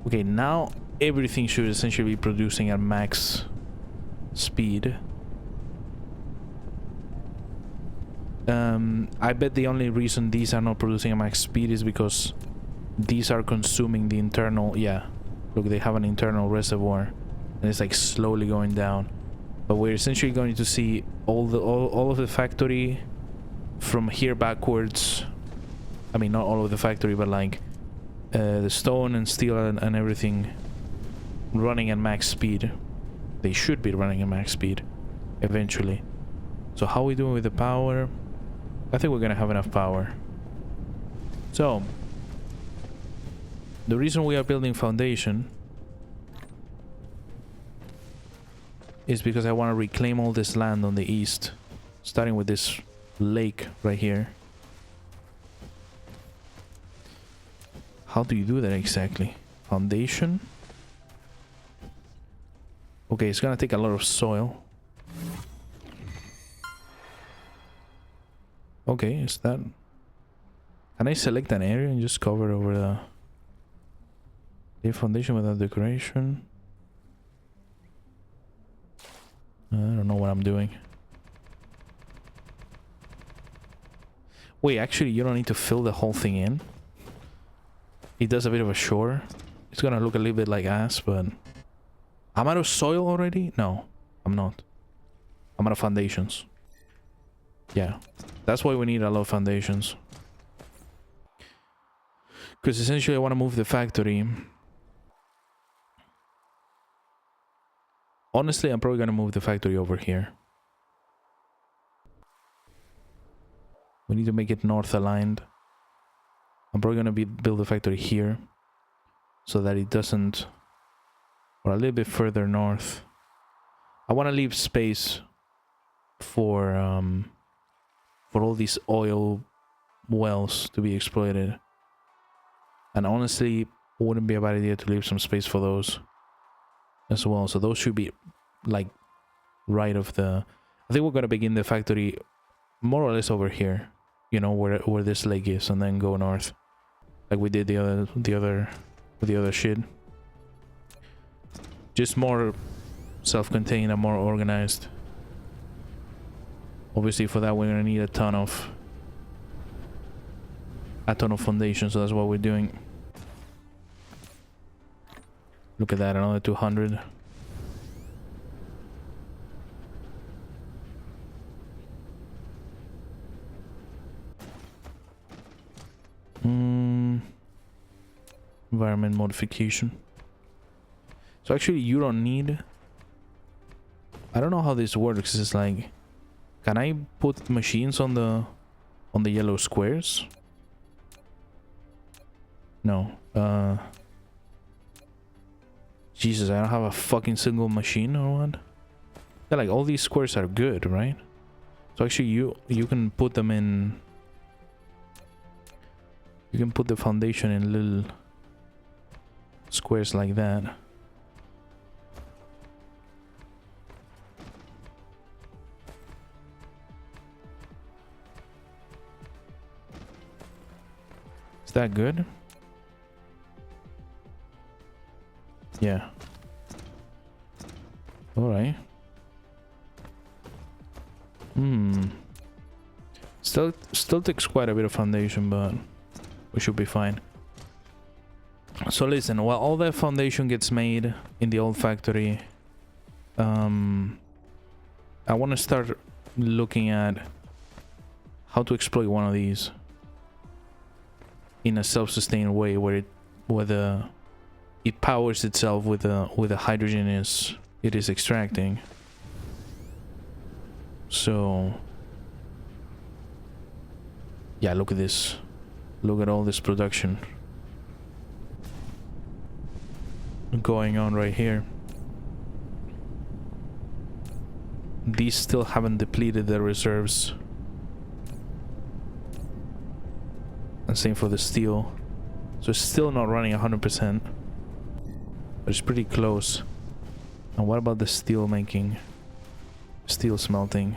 Okay, now everything should essentially be producing at max speed. I bet the only reason these are not producing at max speed is because these are consuming the internal... Yeah. Look, they have an internal reservoir. And it's like slowly going down. But we're essentially going to see all of the factory from here backwards. I mean, not all of the factory, but like the stone and steel and everything running at max speed. They should be running at max speed eventually. So how are we doing with the power? I think we're gonna have enough power. So the reason we are building foundation is because I want to reclaim all this land on the east, starting with this lake right here. How do you do that exactly? Foundation? Okay, it's gonna take a lot of soil. Okay, is that... Can I select an area and just cover over the foundation without decoration? I don't know what I'm doing. Wait, actually, you don't need to fill the whole thing in. It does a bit of a shore. It's gonna look a little bit like ass, but... I'm out of soil already? No, I'm not. I'm out of foundations. Yeah, that's why we need a lot of foundations. Because essentially I want to move the factory. Honestly, I'm probably going to move the factory over here. We need to make it north aligned. I'm probably going to build the factory here. So that it doesn't... Or a little bit further north. I want to leave space for all these oil wells to be exploited. And honestly, it wouldn't be a bad idea to leave some space for those as well. So those should be like right of the... I think we're going to begin the factory more or less over here. You know, where this lake is, and then go north. Like we did the other shit. Just more self-contained and more organized. Obviously for that we're gonna need a ton of foundation, so that's what we're doing. Look at that, another 200. Environment modification. So actually you don't need... I don't know how this works. It's like... Can I put machines on the yellow squares? No. Jesus, I don't have a fucking single machine or what? Yeah, like all these squares are good, right? So actually you can put them in... You can put the foundation in little squares like that. Is that good? Yeah. Alright. Still takes quite a bit of foundation, but we should be fine. So listen, while all that foundation gets made in the old factory, I want to start looking at how to exploit one of these in a self-sustained way, where it powers itself with the hydrogen it is extracting. So yeah, look at this. Look at all this production going on right here. These still haven't depleted their reserves. And same for the steel. So it's still not running 100%. But it's pretty close. And what about the steel making? Steel smelting.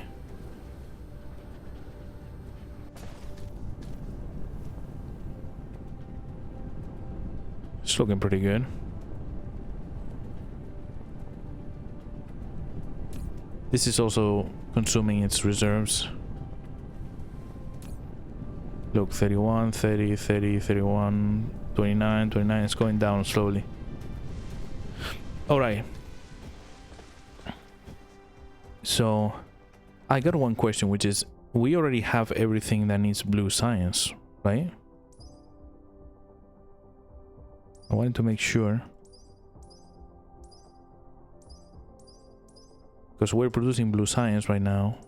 It's looking pretty good. This is also consuming its reserves. Look, 31, 30, 30, 31, 29, 29. It's going down slowly. Alright. So, I got one question, which is, we already have everything that needs blue science, right? I wanted to make sure. Because we're producing blue science right now.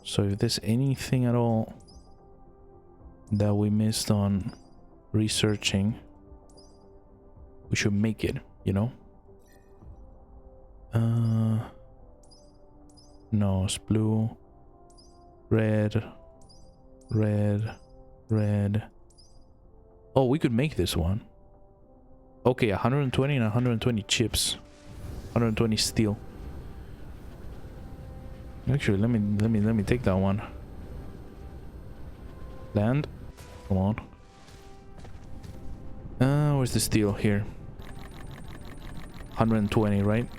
So if there's anything at all that we missed on researching, we should make it, you know? No, it's blue, red, red, red. Oh, we could make this one. Okay, 120 and 120 chips. 120 steel. Actually, let me take that one. Land. Come on. Where's the steel? Here. 120, right?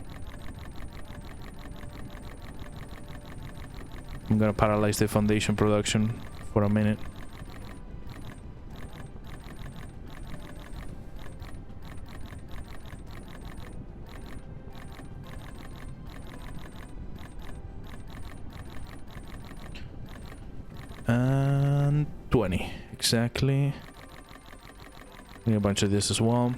I'm gonna paralyze the foundation production for a minute. And 20 exactly. Need a bunch of this as well.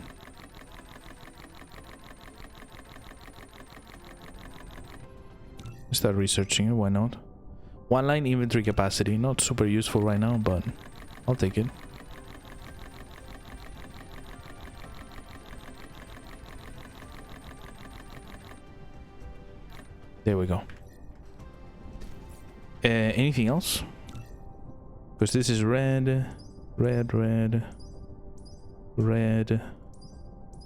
Start researching it, why not? One line inventory capacity, not super useful right now, but I'll take it. There we go. Anything else? Because this is red, red, red, red,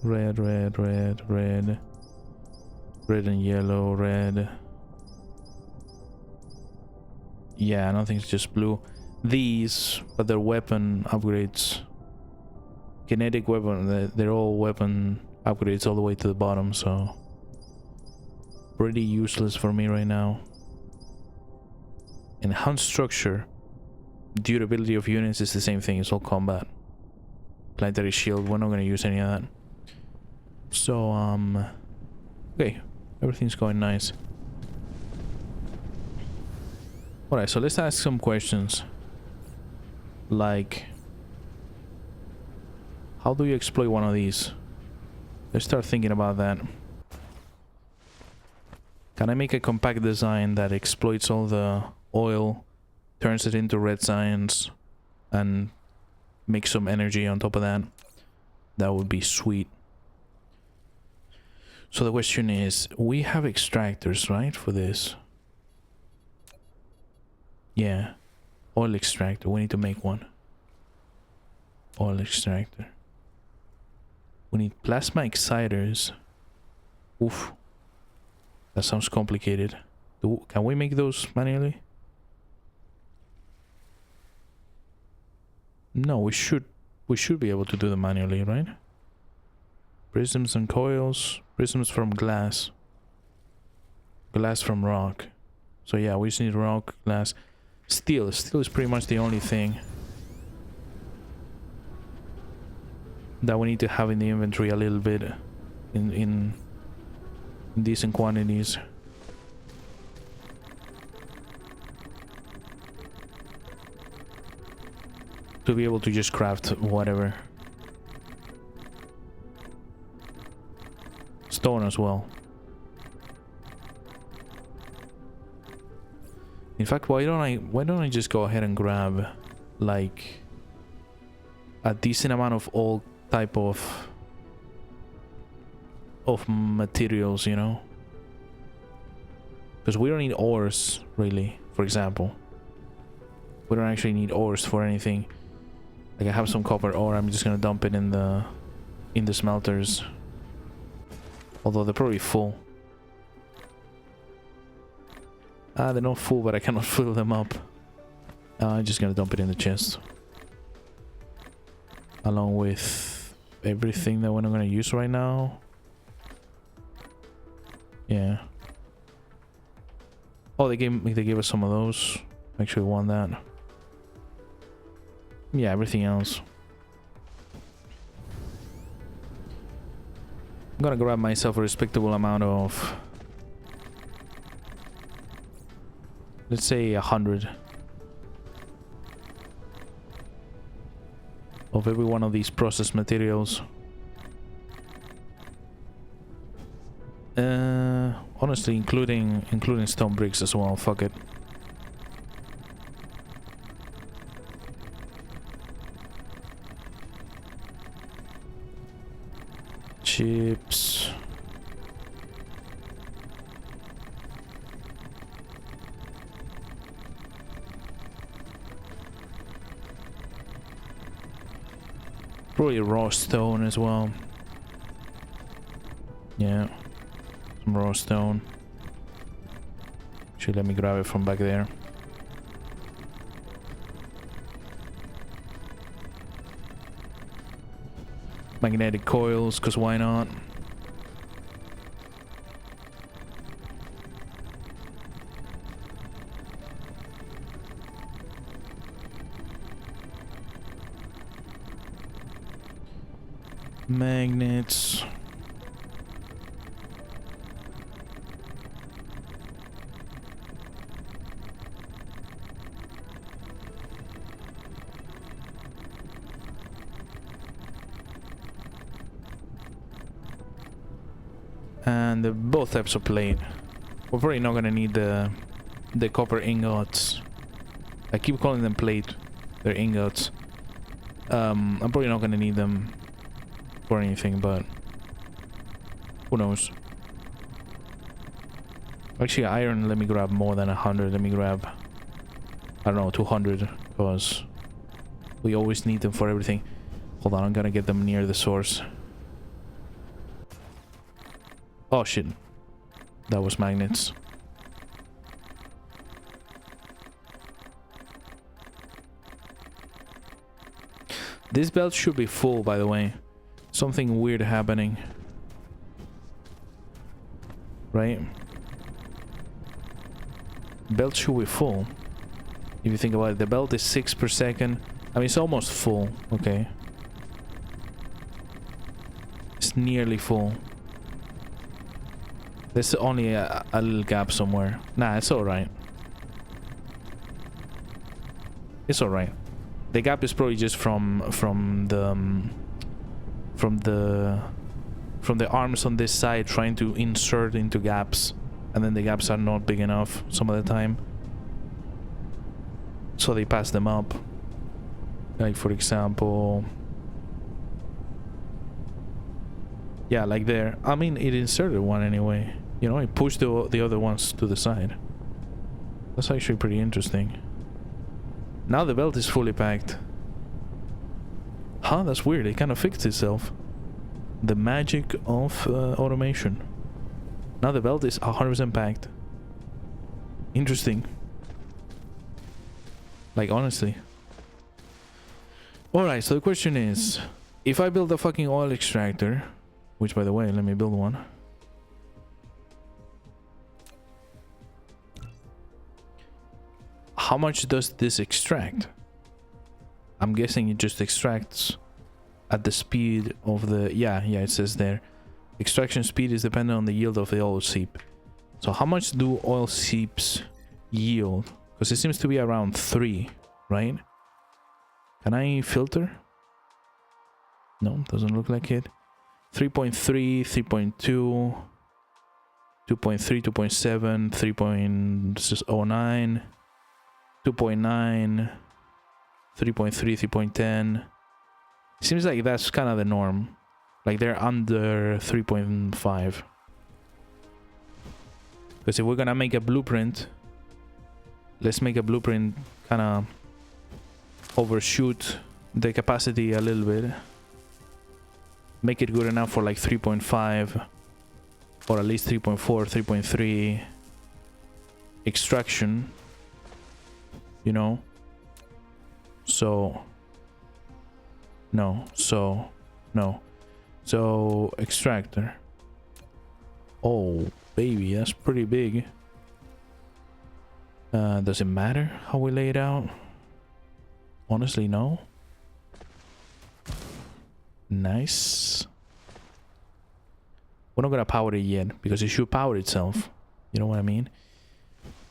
red, red, red, red, red and yellow, red. Yeah, I don't think it's just blue. These, but they're weapon upgrades. Kinetic weapon, they're all weapon upgrades all the way to the bottom, so pretty useless for me right now. Enhanced structure. Durability of units is the same thing, it's all combat. Planetary shield, we're not going to use any of that. So, okay, everything's going nice. Alright, so let's ask some questions. Like, how do you exploit one of these? Let's start thinking about that. Can I make a compact design that exploits all the oil, turns it into red science, and make some energy on top of that. That would be sweet. So the question is, we have extractors, right, for this? Yeah. Oil extractor. We need to make one. Oil extractor. We need plasma exciters. Oof. That sounds complicated. Can we make those manually? No, we should be able to do them manually, right? Prisms and coils. Prisms from glass. Glass from rock. So yeah, we just need rock, glass. Steel. Steel is pretty much the only thing that we need to have in the inventory a little bit in decent quantities. To be able to just craft whatever. Stone as well. In fact, why don't I just go ahead and grab like a decent amount of all type of materials, you know? Because we don't need ores really, for example. We don't actually need ores for anything. Like I have some copper ore, I'm just gonna dump it in the smelters. Although they're probably full. They're not full, but I cannot fill them up. I'm just gonna dump it in the chest. Along with everything that we're not gonna use right now. Yeah. Oh, they gave us some of those. Actually want that. Yeah, everything else. I'm gonna grab myself a respectable amount of, let's say 100 of every one of these processed materials. Honestly, including stone bricks as well. Fuck it. Chips. Probably raw stone as well. Yeah. Some raw stone. Actually, let me grab it from back there. Magnetic coils, because why not? Magnets. And both types of plate. We're probably not gonna need the copper ingots. I keep calling them plate. They're ingots. I'm probably not gonna need them for anything, but who knows? Actually, iron, let me grab more than 100. Let me grab, I don't know, 200, because we always need them for everything. Hold on, I'm gonna get them near the source. Oh shit, that was magnets. This belt should be full, by the way. Something weird happening. Right? Belt should be full. If you think about it, the belt is 6 per second. I mean, it's almost full. Okay. It's nearly full. There's only a little gap somewhere. Nah, it's alright. It's alright. The gap is probably just from the arms on this side trying to insert into gaps, and then the gaps are not big enough some of the time, so they pass them up. Like, for example, yeah, like there. I mean, it inserted one anyway. You know, it pushed the other ones to the side. That's actually pretty interesting. Now the belt is fully packed. Huh, that's weird. It kind of fixed itself. The magic of automation. Now the belt is 100% packed. Interesting. Like, honestly. Alright, so the question is, if I build a fucking oil extractor, which, by the way, let me build one. How much does this extract? I'm guessing it just extracts at the speed of the... Yeah, it says there. Extraction speed is dependent on the yield of the oil seep. So how much do oil seeps yield? Because it seems to be around 3, right? Can I filter? No, doesn't look like it. 3.3, 3.2, 2.3, 2.7, 3.09, 2.9, 3.3, 3.10. Seems like that's kind of the norm. Like they're under 3.5. Because if we're gonna make a blueprint, let's make a blueprint kind of overshoot the capacity a little bit. Make it good enough for like 3.5 or at least 3.4, 3.3 extraction, you know. So extractor. Oh baby, that's pretty big. Does it matter how we lay it out? Honestly, no. Nice. We're not gonna power it yet because it should power itself. You know what I mean?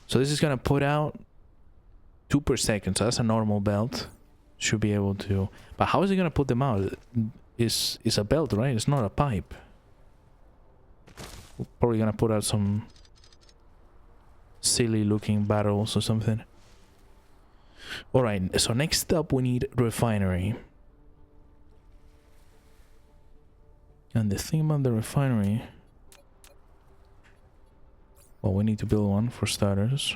So this is gonna put out 2 per second. So that's a normal belt. Should be able to. But how is it gonna put them out? It's a belt, right? It's not a pipe. We're probably gonna put out some silly looking barrels or something. Alright, so next up we need refinery. And the thing about the refinery... Well, we need to build one for starters.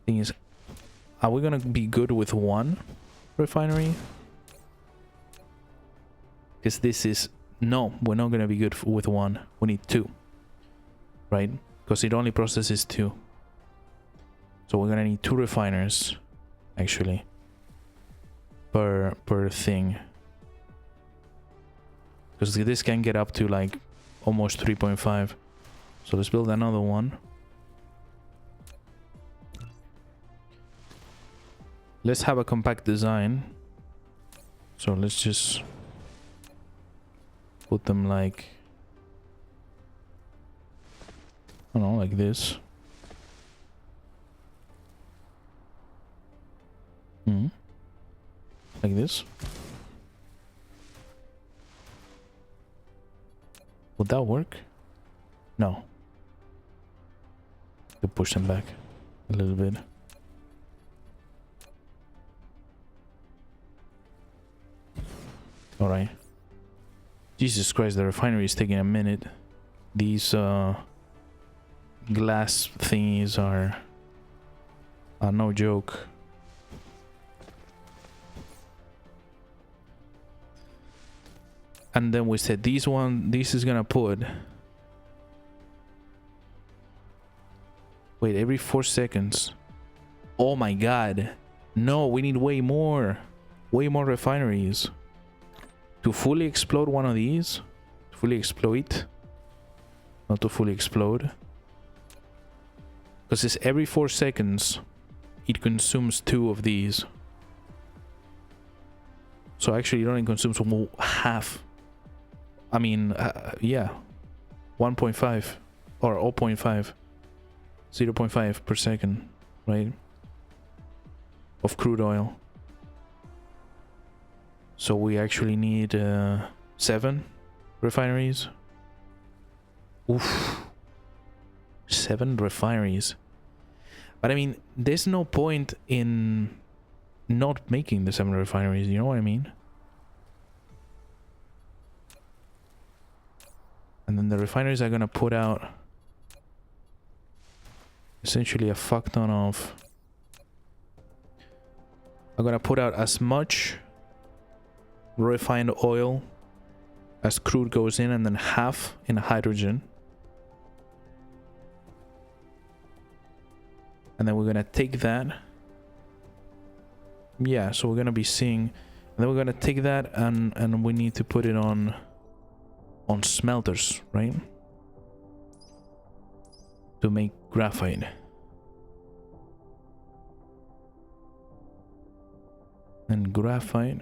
Thing is, are we gonna be good with one refinery? Because this is... No, we're not gonna be good with one. We need 2. Right? Because it only processes 2. So we're gonna need 2 refiners, actually, per thing. Because this can get up to like almost 3.5. So let's build another one. Let's have a compact design. So let's just put them like, I don't know, like this. Like this. Would that work? No. To push them back a little bit. Alright. Jesus Christ, the refinery is taking a minute. These glass thingies are no joke. And then we said this is gonna put... Wait, every 4 seconds. Oh my god. No, we need way more. Way more refineries. To fully explode one of these. Fully exploit. Not to fully explode. Because it's every 4 seconds. It consumes 2 of these. So actually it only consumes half. I mean, yeah. 1.5. Or 0.5. 0.5 per second. Right? Of crude oil. So we actually need 7 refineries. Oof. 7 refineries. But I mean, there's no point in not making the 7 refineries, you know what I mean? And then the refineries are gonna put out essentially a fuck ton of... are gonna put out as much refined oil as crude goes in, and then half in hydrogen. And then we're gonna take that. Yeah, so we're gonna be seeing, and then we're gonna take that and we need to put it on smelters, right? To make graphite. And graphite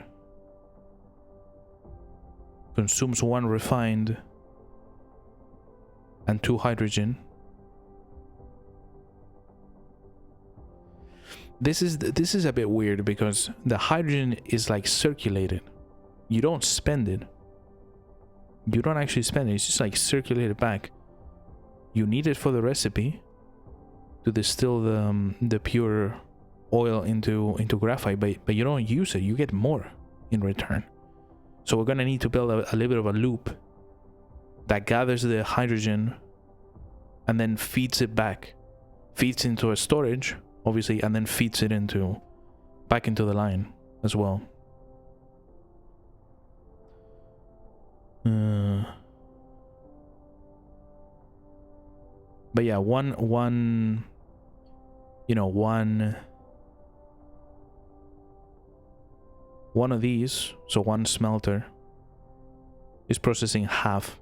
consumes 1 refined and 2 hydrogen. This is a bit weird because the hydrogen is like circulated. You don't spend it. You don't actually spend it. It's just like circulated back. You need it for the recipe to distill the pure oil into graphite, but you don't use it. You get more in return. So we're gonna need to build a little bit of a loop that gathers the hydrogen and then feeds it back, feeds into a storage, obviously, and then feeds it back into the line as well. But yeah, one of these, so one smelter is processing half.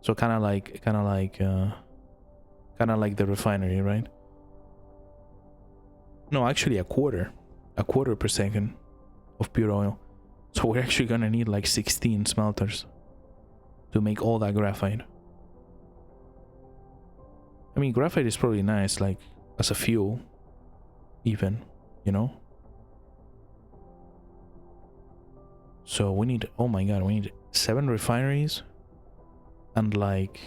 So kind of like the refinery, right? No, actually a quarter per second of pure oil. So we're actually gonna need like 16 smelters to make all that graphite. I mean, graphite is probably nice, like as a fuel, even, you know. So we need, oh my god, we need 7 refineries and like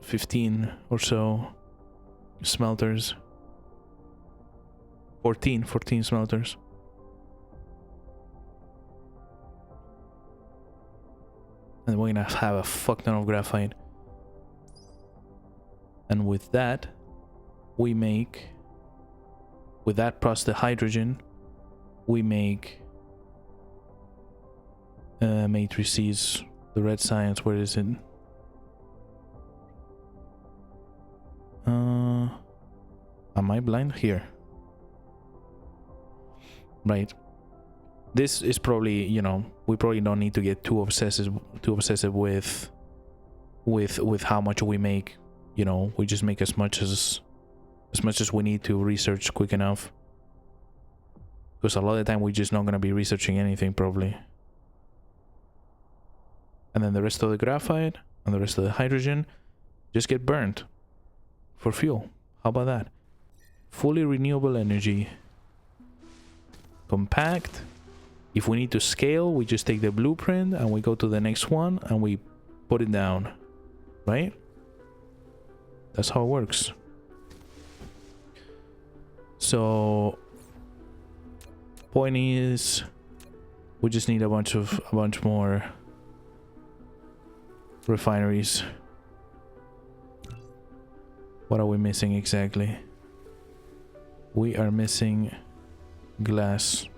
15 or so smelters. 14 smelters. And we're gonna have a fuck ton of graphite. And with that, we make, with that plus the hydrogen, we make matrices, the red science, where is it? Am I blind? Here. Right. This is probably, you know, we probably don't need to get too obsessive with how much we make. You know, we just make as much as we need to research quick enough. Because a lot of the time we're just not going to be researching anything probably. And then the rest of the graphite and the rest of the hydrogen just get burnt for fuel. How about that? Fully renewable energy. Compact. If we need to scale, we just take the blueprint and we go to the next one and we put it down. Right? That's how it works. So point is, we just need a bunch more refineries. What are we missing exactly? We are missing glass.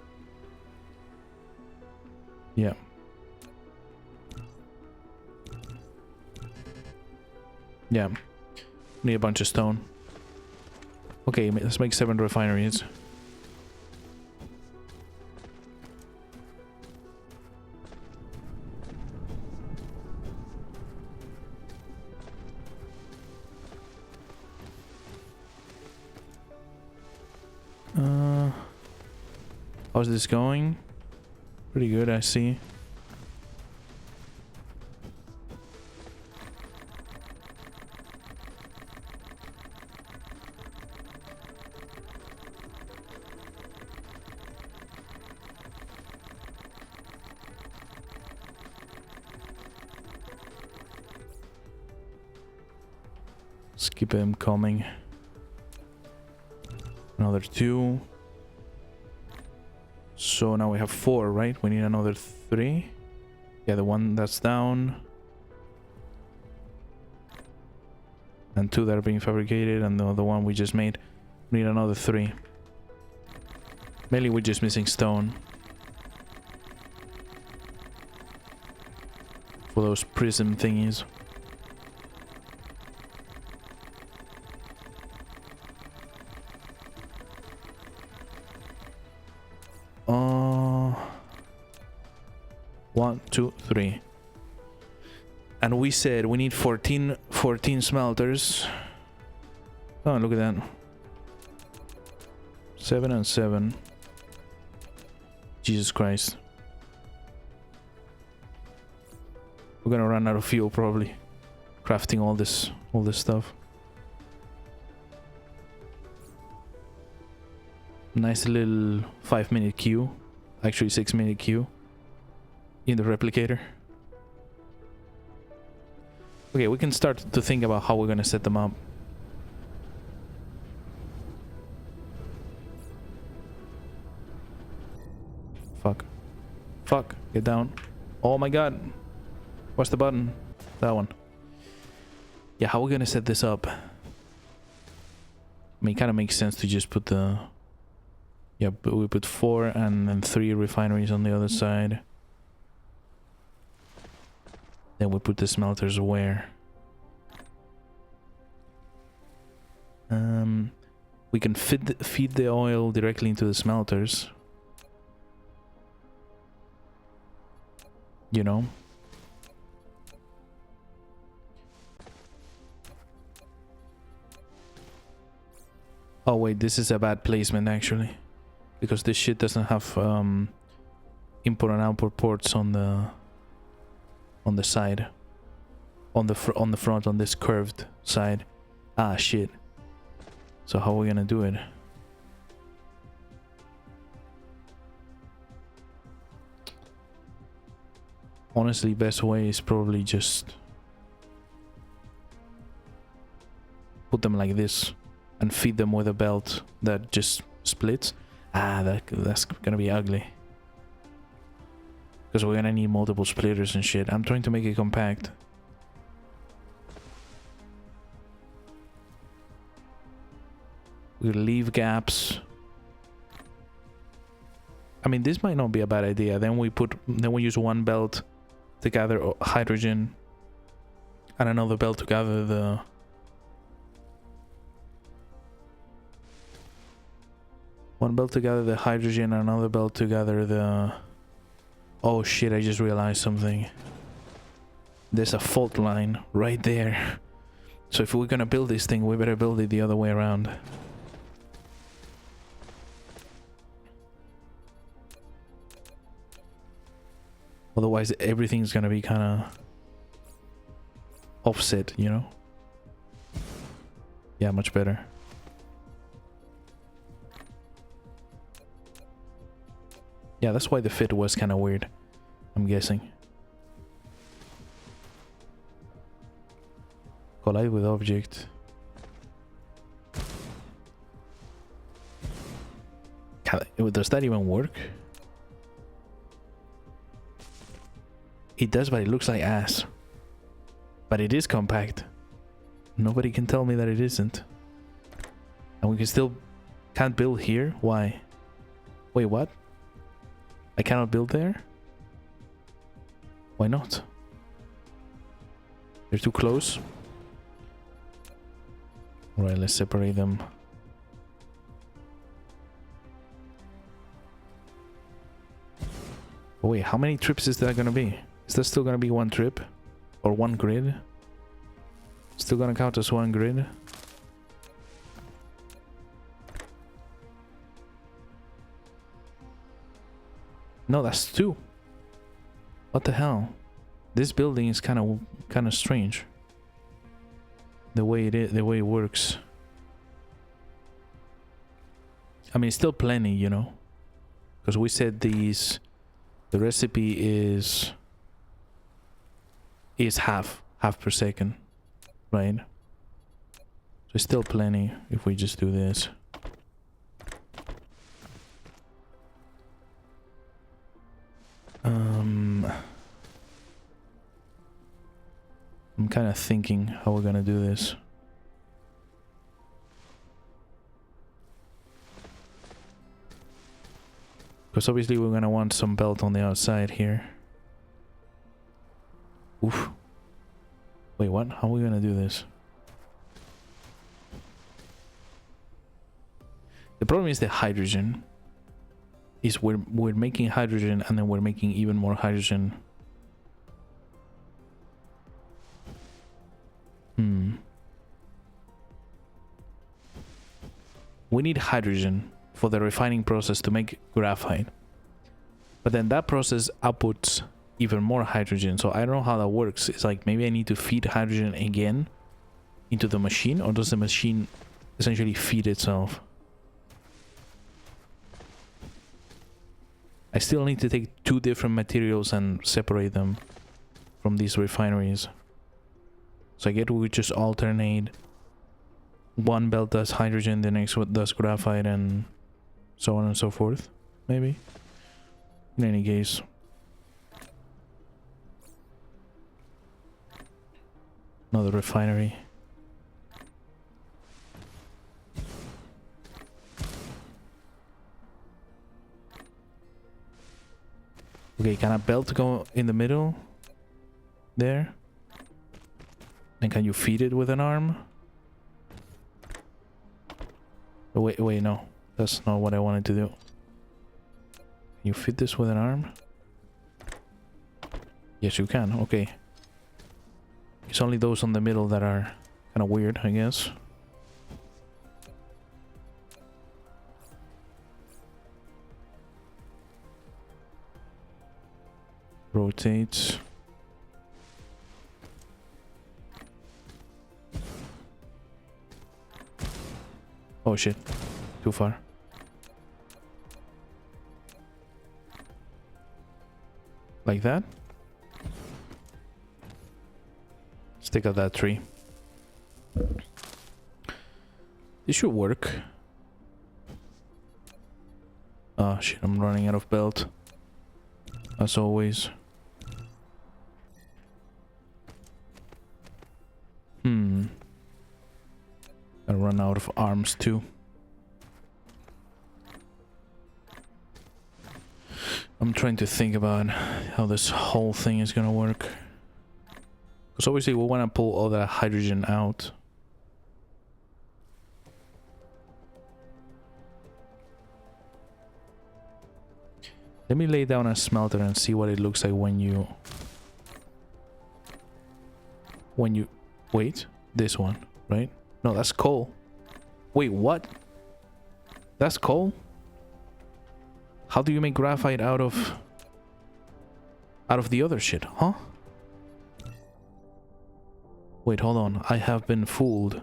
Yeah. Yeah. Need a bunch of stone. Okay, let's make 7 refineries. How's this going? Pretty good, I see. Let's keep them coming. Another 2. So now we have 4, right? We need another 3. Yeah, the one that's down. And 2 that are being fabricated, and the one we just made. We need another 3. Mainly we're just missing stone. For those prism thingies. Uh, 1, 2, 3. And we said we need 14 smelters. Oh, look at that. 7 and 7. Jesus Christ. We're gonna run out of fuel probably. Crafting all this stuff. Nice little 5-minute queue. Actually 6-minute queue. In the replicator. Okay, we can start to think about how we're gonna set them up. Fuck. Fuck. Get down. Oh my god. What's the button? That one. Yeah, how are we gonna set this up? I mean, it kind of makes sense to just put the... Yeah, but we put 4 and then 3 refineries on the other side. Then we put the smelters where? We can feed the oil directly into the smelters. You know? Oh wait, this is a bad placement actually. Because this shit doesn't have input and output ports on the side. On the front, on this curved side. Ah shit. So how are we gonna do it? Honestly, best way is probably just put them like this and feed them with a belt that just splits. Ah, that's gonna be ugly. Because we're gonna need multiple splitters and shit. I'm trying to make it compact. We'll leave gaps. I mean, this might not be a bad idea. Then we use one belt to gather hydrogen and another belt to gather the... One belt to gather the hydrogen and another belt to gather the... Oh shit, I just realized something. There's a fault line right there. So if we're gonna build this thing, we better build it the other way around. Otherwise, everything's gonna be kind of offset, you know? Yeah, much better. Yeah, that's why the fit was kind of weird, I'm guessing. Collide with object. Does that even work? It does, but it looks like ass. But it is compact. Nobody can tell me that it isn't. And we can still... Can't build here? Why? Wait, what? I cannot build there? Why not? They're too close. Alright, let's separate them. Oh wait, how many trips is that gonna be? Is that still gonna be one trip? Or one grid? Still gonna count as one grid? No, that's 2. What the hell? This building is kind of strange. The way it works. I mean, it's still plenty, you know, because we said the recipe is half per second, right? There's still plenty if we just do this. I'm kind of thinking how we're gonna do this. Because obviously we're gonna want some belt on the outside here. Oof. Wait, what? How are we gonna do this? The problem is the hydrogen. Is we're making hydrogen and then we're making even more hydrogen. We need hydrogen for the refining process to make graphite. But then that process outputs even more hydrogen. So I don't know how that works. It's like maybe I need to feed hydrogen again into the machine, or does the machine essentially feed itself? I still need to take two different materials and separate them from these refineries. So I get we just alternate. One belt does hydrogen, the next one does graphite, and so on and so forth, maybe. In any case. Another refinery. Okay, can a belt go in the middle? There? And can you feed it with an arm? Oh, wait, no. That's not what I wanted to do. Can you fit this with an arm? Yes, you can. Okay. It's only those on the middle that are kind of weird, I guess. Rotate. Oh shit. Too far. Like that? Let's take out that tree. This should work. Oh shit, I'm running out of belt. As always. I run out of arms too. I'm trying to think about how this whole thing is gonna work. Because obviously we want to pull all that hydrogen out. Let me lay down a smelter and see what it looks like when you... Wait, this one, right? No, that's coal. Wait, what? That's coal? How do you make graphite out of the other shit, huh? Wait, hold on. I have been fooled.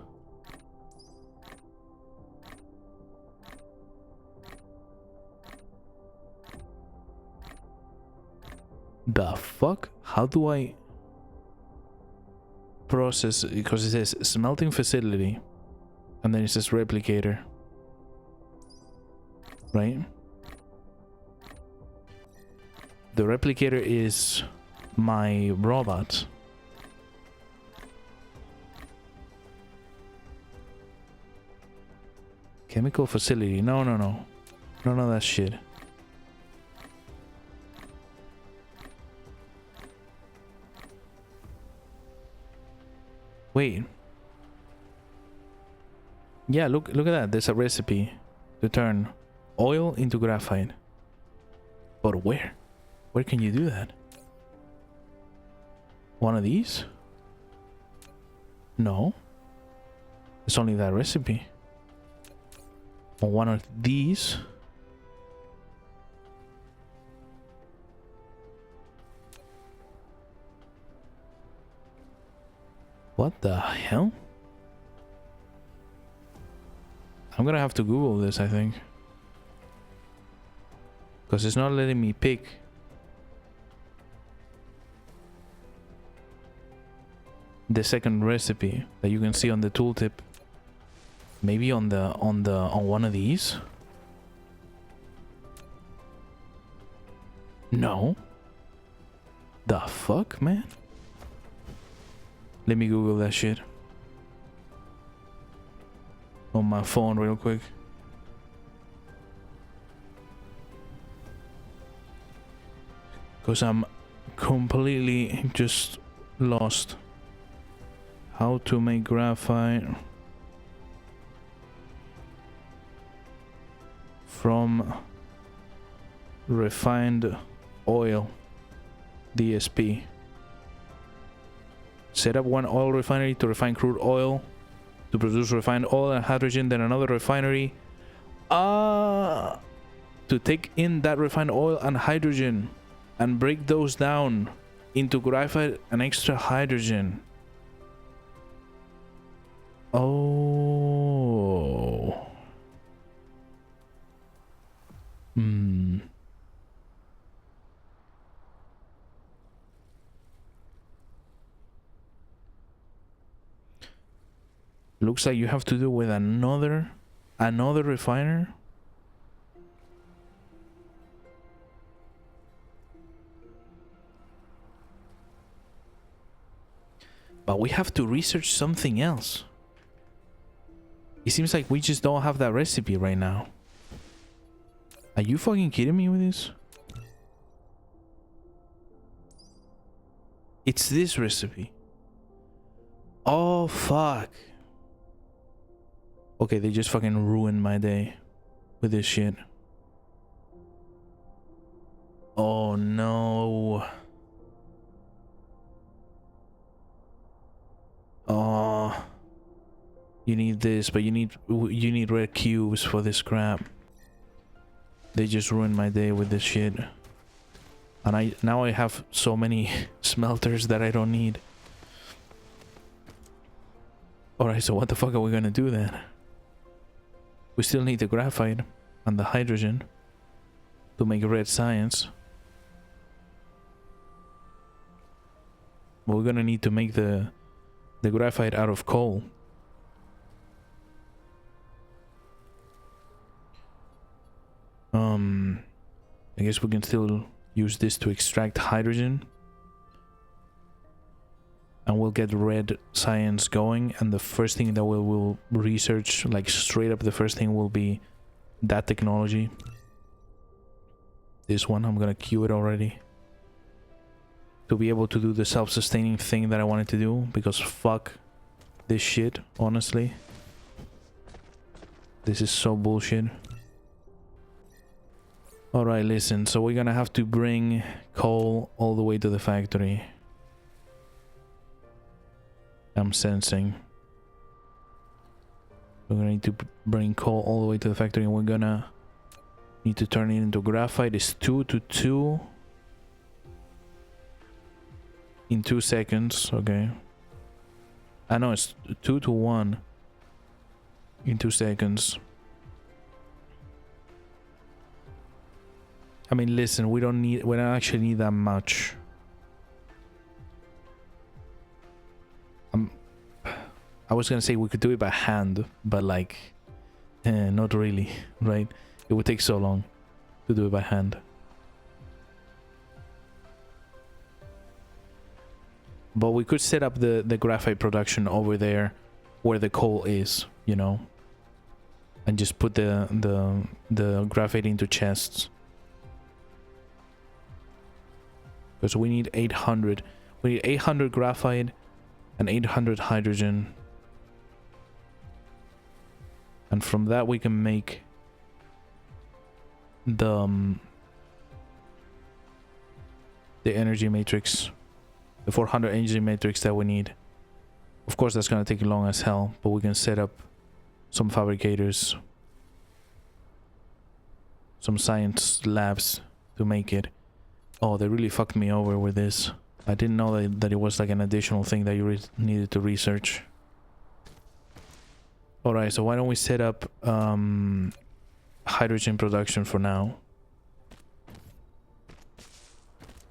The fuck? How do I process? Because it says smelting facility and then it says replicator, right? The replicator is my robot. Chemical facility. No, that shit. Wait. Yeah, look at that. There's a recipe to turn oil into graphite. But where? Where can you do that? One of these? No. It's only that recipe. Or one of these? What the hell? I'm gonna have to Google this, I think. Because it's not letting me pick. The second recipe that you can see on the tooltip. Maybe on one of these? No. The fuck, man? Let me Google that shit. On my phone real quick. Because I'm completely just lost. How to make graphite from refined oil. DSP. Set up one oil refinery to refine crude oil to produce refined oil and hydrogen, then another refinery to take in that refined oil and hydrogen and break those down into graphite and extra hydrogen. Oh. Looks like you have to do with another refiner. But we have to research something else. It seems like we just don't have that recipe right now. Are you fucking kidding me with this? It's this recipe. Oh, fuck. Okay, they just fucking ruined my day with this shit. Oh, no. Oh. You need this, but you need red cubes for this crap. They just ruined my day with this shit. And now I have so many smelters that I don't need. Alright, so what the fuck are we gonna do then? We still need the graphite and the hydrogen to make red science. We're gonna need to make the graphite out of coal. I guess we can still use this to extract hydrogen. And we'll get red science going, and the first thing that we'll research, like straight up the first thing, will be that technology. This one, I'm gonna queue it already. To be able to do the self-sustaining thing that I wanted to do, because fuck this shit, honestly. This is so bullshit. Alright, listen, so we're gonna have to bring coal all the way to the factory. I'm sensing. We're gonna need to bring coal all the way to the factory, and we're gonna need to turn it into graphite. It's 2 to 2 in 2 seconds. Okay. I know it's 2 to 1 in 2 seconds. I mean, listen, we don't actually need that much. I was gonna say we could do it by hand, but like, not really, right? It would take so long to do it by hand. But we could set up the graphite production over there where the coal is, you know, and just put the graphite into chests. Because we need 800. We need 800 graphite and 800 hydrogen. And from that we can make the energy matrix, the 400 energy matrix that we need. Of course that's gonna take long as hell, but we can set up some fabricators, some science labs to make it. Oh, they really fucked me over with this. I didn't know that it was like an additional thing that you needed to research. Alright, so why don't we set up hydrogen production for now.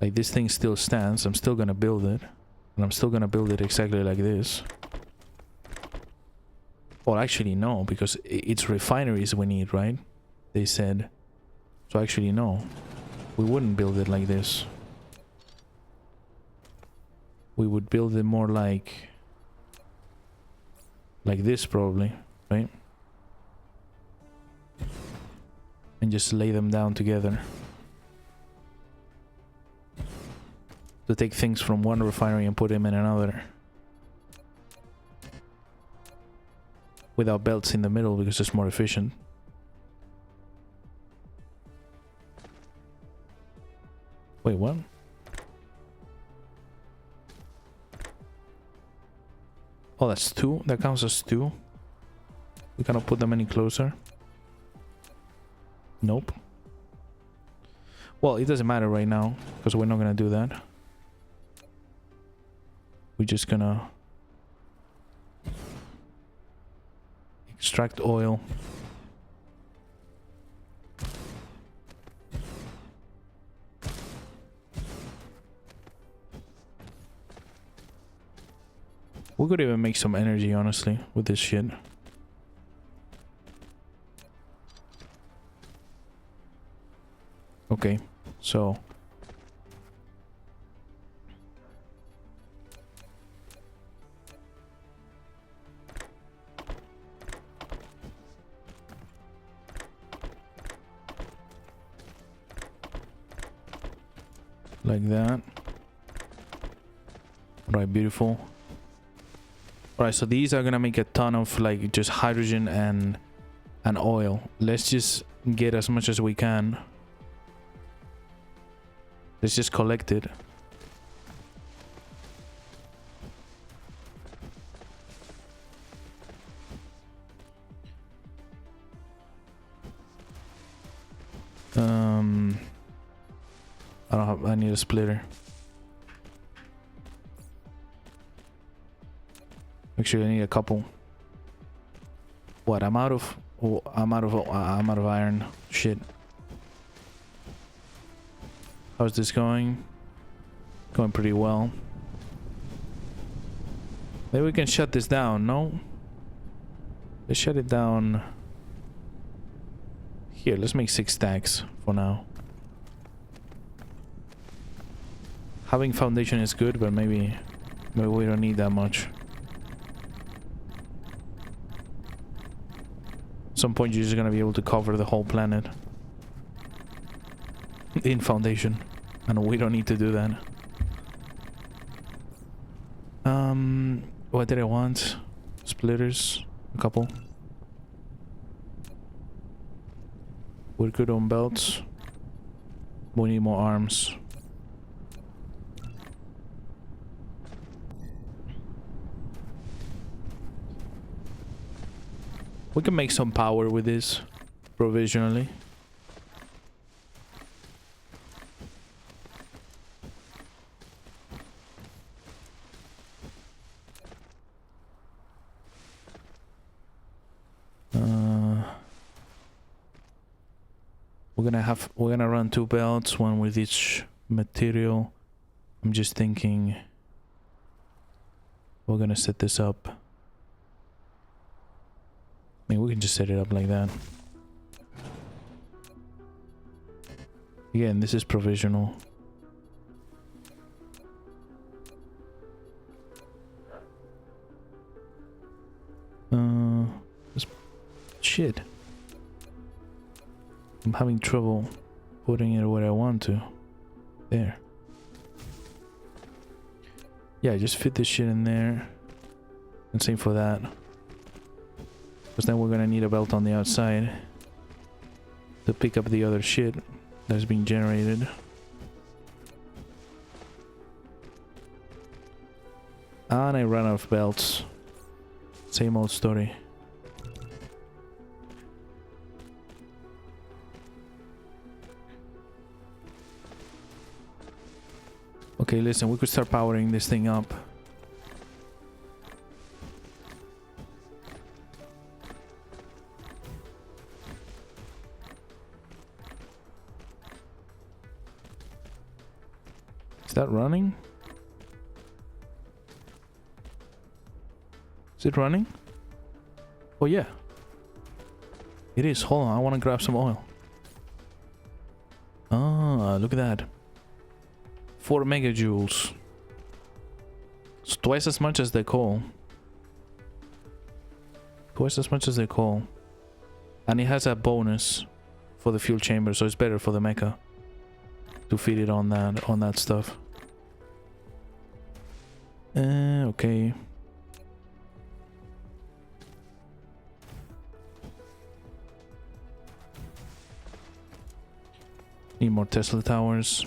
Like, this thing still stands. I'm still gonna build it. And I'm still gonna build it exactly like this. Well, actually, no, because it's refineries we need, right? They said. So actually, no. We wouldn't build it like this. We would build it more like this, probably, right? And just lay them down together. To take things from one refinery and put them in another. Without belts in the middle, because it's more efficient. Wait, what? Oh, that's 2? That counts as 2? We cannot put them any closer? Nope. Well, it doesn't matter right now, because we're not gonna do that. We're just gonna extract oil. We could even make some energy, honestly, with this shit. Okay, so... like that. Right, beautiful. Alright, so these are gonna make a ton of like just hydrogen and oil. Let's just get as much as we can. Let's just collect it. I don't have, I need a splitter. Actually, I need a couple. What? I'm out of iron. Shit. How's this going? Going pretty well. Maybe we can shut this down, no? Let's shut it down. Here, let's make 6 stacks for now. Having foundation is good, but maybe we don't need that much. At some point you're just gonna be able to cover the whole planet in foundation, and we don't need to do that. What did I want? Splitters, a couple. We're good on belts. We need more arms. We can make some power with this provisionally. We're gonna run 2 belts, one with each material. I'm just thinking we're gonna set this up. I mean, we can just set it up like that. Again, this is provisional. Shit. I'm having trouble putting it where I want to. There. Yeah, just fit this shit in there. And same for that. Because then we're gonna need a belt on the outside to pick up the other shit that's being generated. And I ran out of belts. Same old story. Okay, listen, we could start powering this thing up. Is that running? Is it running? Oh yeah. It is. Hold on, I want to grab some oil. Ah, look at that. 4 megajoules. It's twice as much as the coal. Twice as much as the coal. And it has a bonus for the fuel chamber, so it's better for the mecha to feed it on that stuff. Okay. Need more Tesla towers.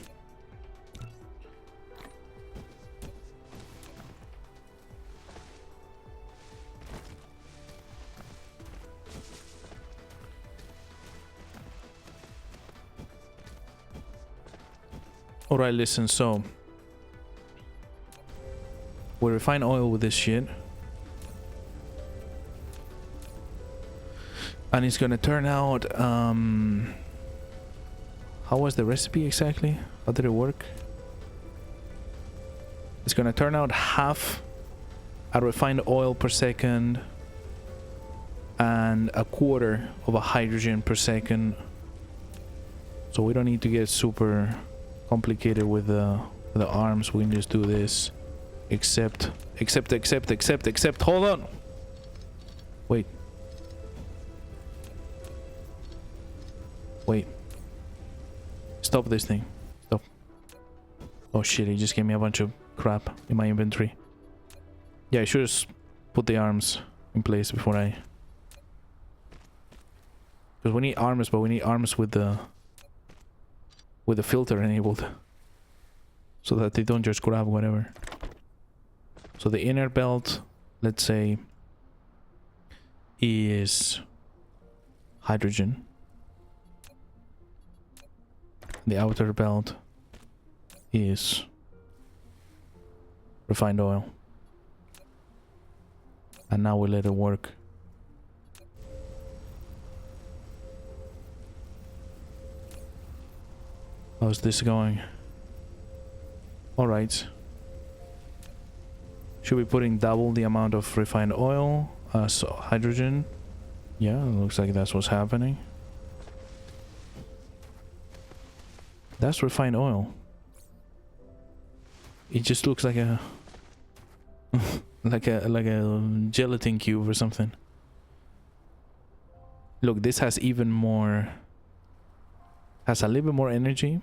Alright, listen, so we refine oil with this shit. And it's gonna turn out, how was the recipe exactly? How did it work? It's gonna turn out half a refined oil per second and a quarter of a hydrogen per second. So we don't need to get super complicated with the arms. We can just do this. Except, hold on. Wait. Stop this thing. Stop. Oh shit, he just gave me a bunch of crap in my inventory. Yeah, I should have put the arms in place before I... Because we need arms, but we need arms with the filter enabled. So that they don't just grab whatever. So the inner belt, let's say, is hydrogen. The outer belt is refined oil. And now we let it work. How's this going? Alright. Should be putting double the amount of refined oil as hydrogen. Yeah, it looks like that's what's happening. That's refined oil. It just looks like a like a gelatin cube or something. Look, this has even more, has a little bit more energy,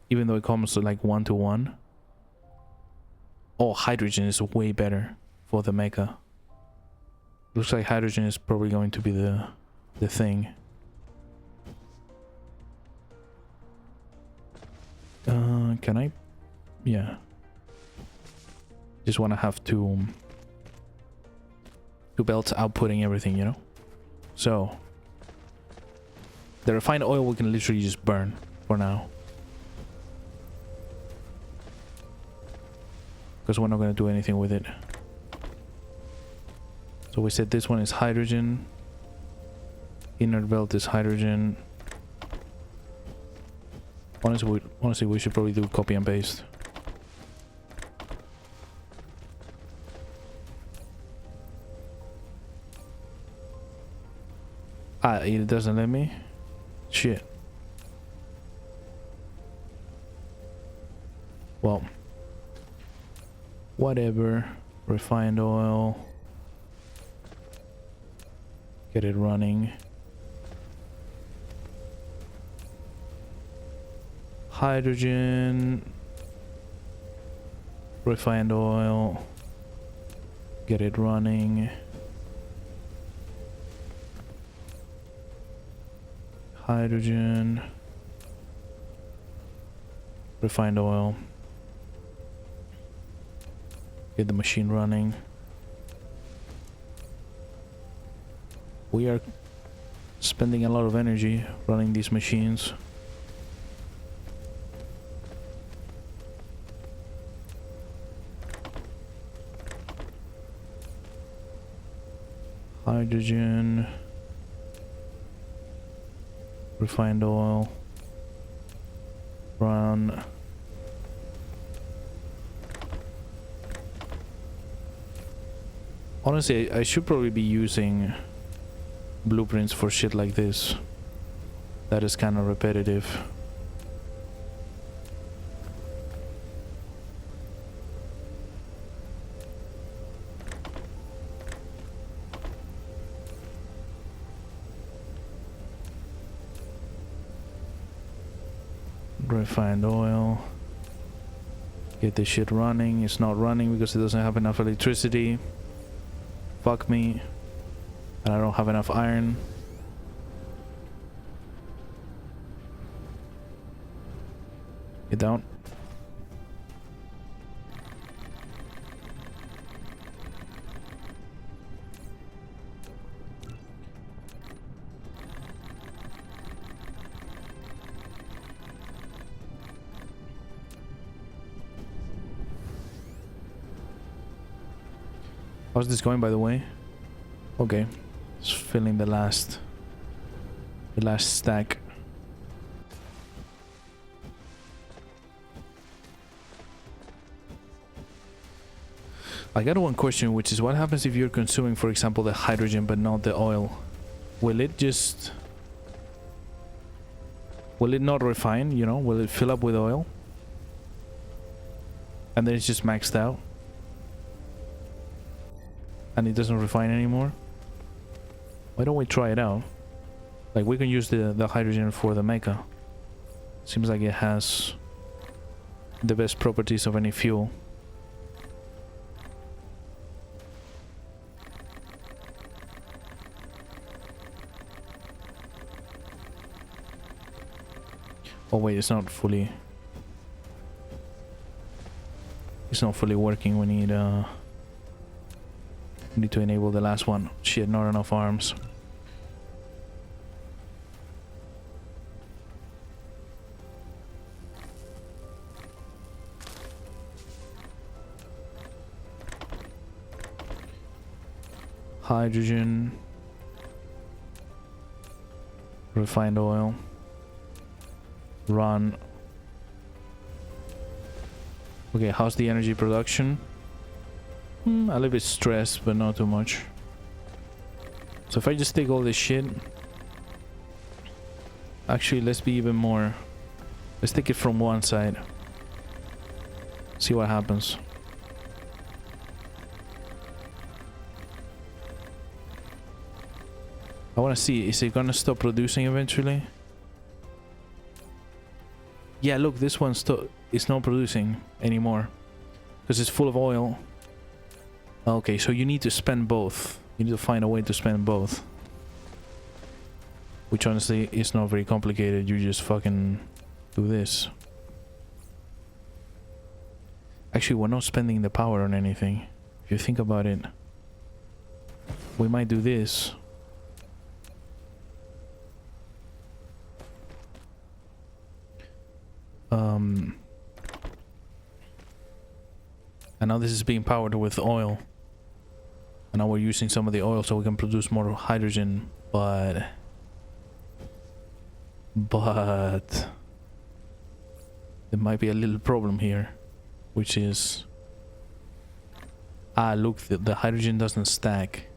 even though it comes to like 1-to-1. Oh, hydrogen is way better for the mecha. Looks like hydrogen is probably going to be the thing. Can I? Yeah. Just want to have two belts outputting everything, you know? So the refined oil we can literally just burn for now. Because we're not going to do anything with it. So we said this one is hydrogen. Inner belt is hydrogen. Honestly, we should probably do copy and paste. Ah, it doesn't let me? Shit. Well. Whatever. Refined oil. Get it running. Hydrogen. Refined oil. Get it running. Hydrogen. Refined oil. Get the machine running. We are spending a lot of energy running these machines. Hydrogen. Refined oil. Run. Honestly, I should probably be using blueprints for shit like this. That is kind of repetitive. Refined oil. Get this shit running. It's not running because it doesn't have enough electricity. Fuck me. And I don't have enough iron. Get down. How's this going, by the way? Okay. Just filling the last stack. I got one question, which is what happens if you're consuming, for example, the hydrogen but not the oil? Will it not refine, you know? Will it fill up with oil? And then it's just maxed out? And it doesn't refine anymore? Why don't we try it out? Like, we can use the hydrogen for the mecha. Seems like it has the best properties of any fuel. Oh wait, it's not fully working. We need to enable the last one. Shit, not enough arms. Hydrogen, refined oil, run. Okay, how's the energy production? A little bit stressed, but not too much. So if I just take all this shit, actually let's be even more, let's take it from one side, see what happens. I want to see, is it gonna stop producing eventually? Yeah, look, this one is not producing anymore because it's full of oil. Okay, so you need to spend both. You need to find a way to spend both, which honestly is not very complicated. You just fucking do this. Actually, we're not spending the power on anything. If you think about it, we might do this. And now this is being powered with oil. And now we're using some of the oil so we can produce more hydrogen, but there might be a little problem here, which is look, the hydrogen doesn't stack.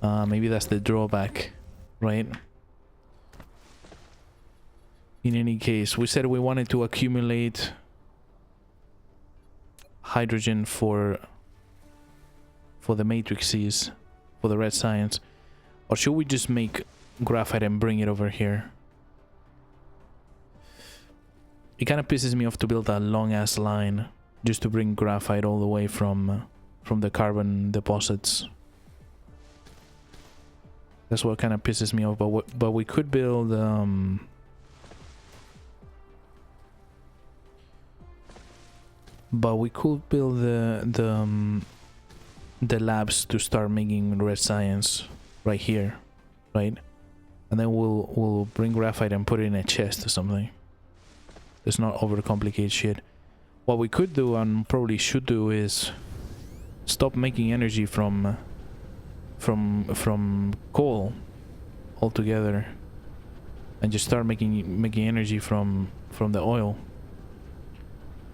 Maybe that's the drawback, right? In any case, we said we wanted to accumulate hydrogen for the matrices, for the red science. Or should we just make graphite and bring it over here? It kind of pisses me off to build a long ass line just to bring graphite all the way from the carbon deposits. That's what kind of pisses me off. But we could build the labs to start making red science right here, right? And then we'll bring graphite and put it in a chest or something. Let's not overcomplicate shit. What we could do, and probably should do, is stop making energy from coal altogether, and just start making energy from the oil.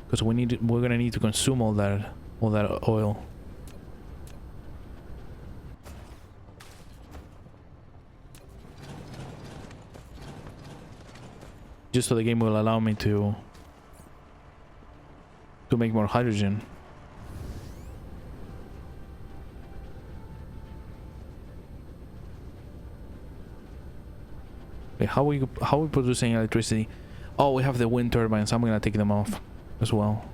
Because we're gonna need to consume all that oil. just so the game will allow me to make more hydrogen. Okay, how we producing electricity? Oh, we have the wind turbines. I'm gonna take them off as well.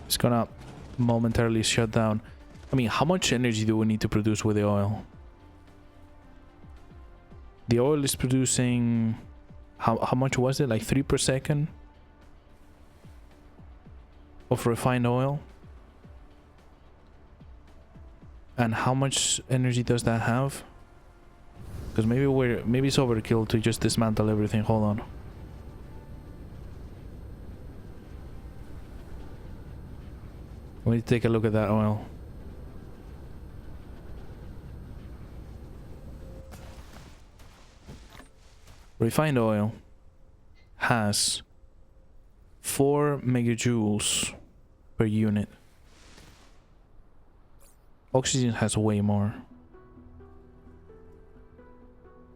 It's gonna momentarily shut down. I mean, how much energy do we need to produce with the oil? The oil is producing... How much was it? Like 3 per second? Of refined oil? And how much energy does that have? Because maybe it's overkill to just dismantle everything. Hold on. Let me take a look at that oil. Refined oil has 4 megajoules per unit. Oxygen has way more.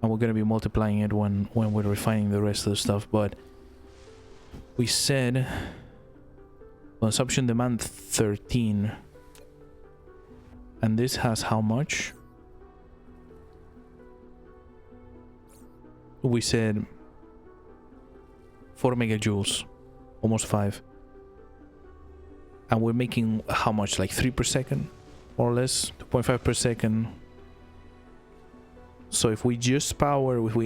And we're going to be multiplying it when we're refining the rest of the stuff. But we said consumption demand 13. And this has how much? We said 4 megajoules. Almost 5. And we're making how much? Like 3 per second? More or less? 2.5 per second. So if we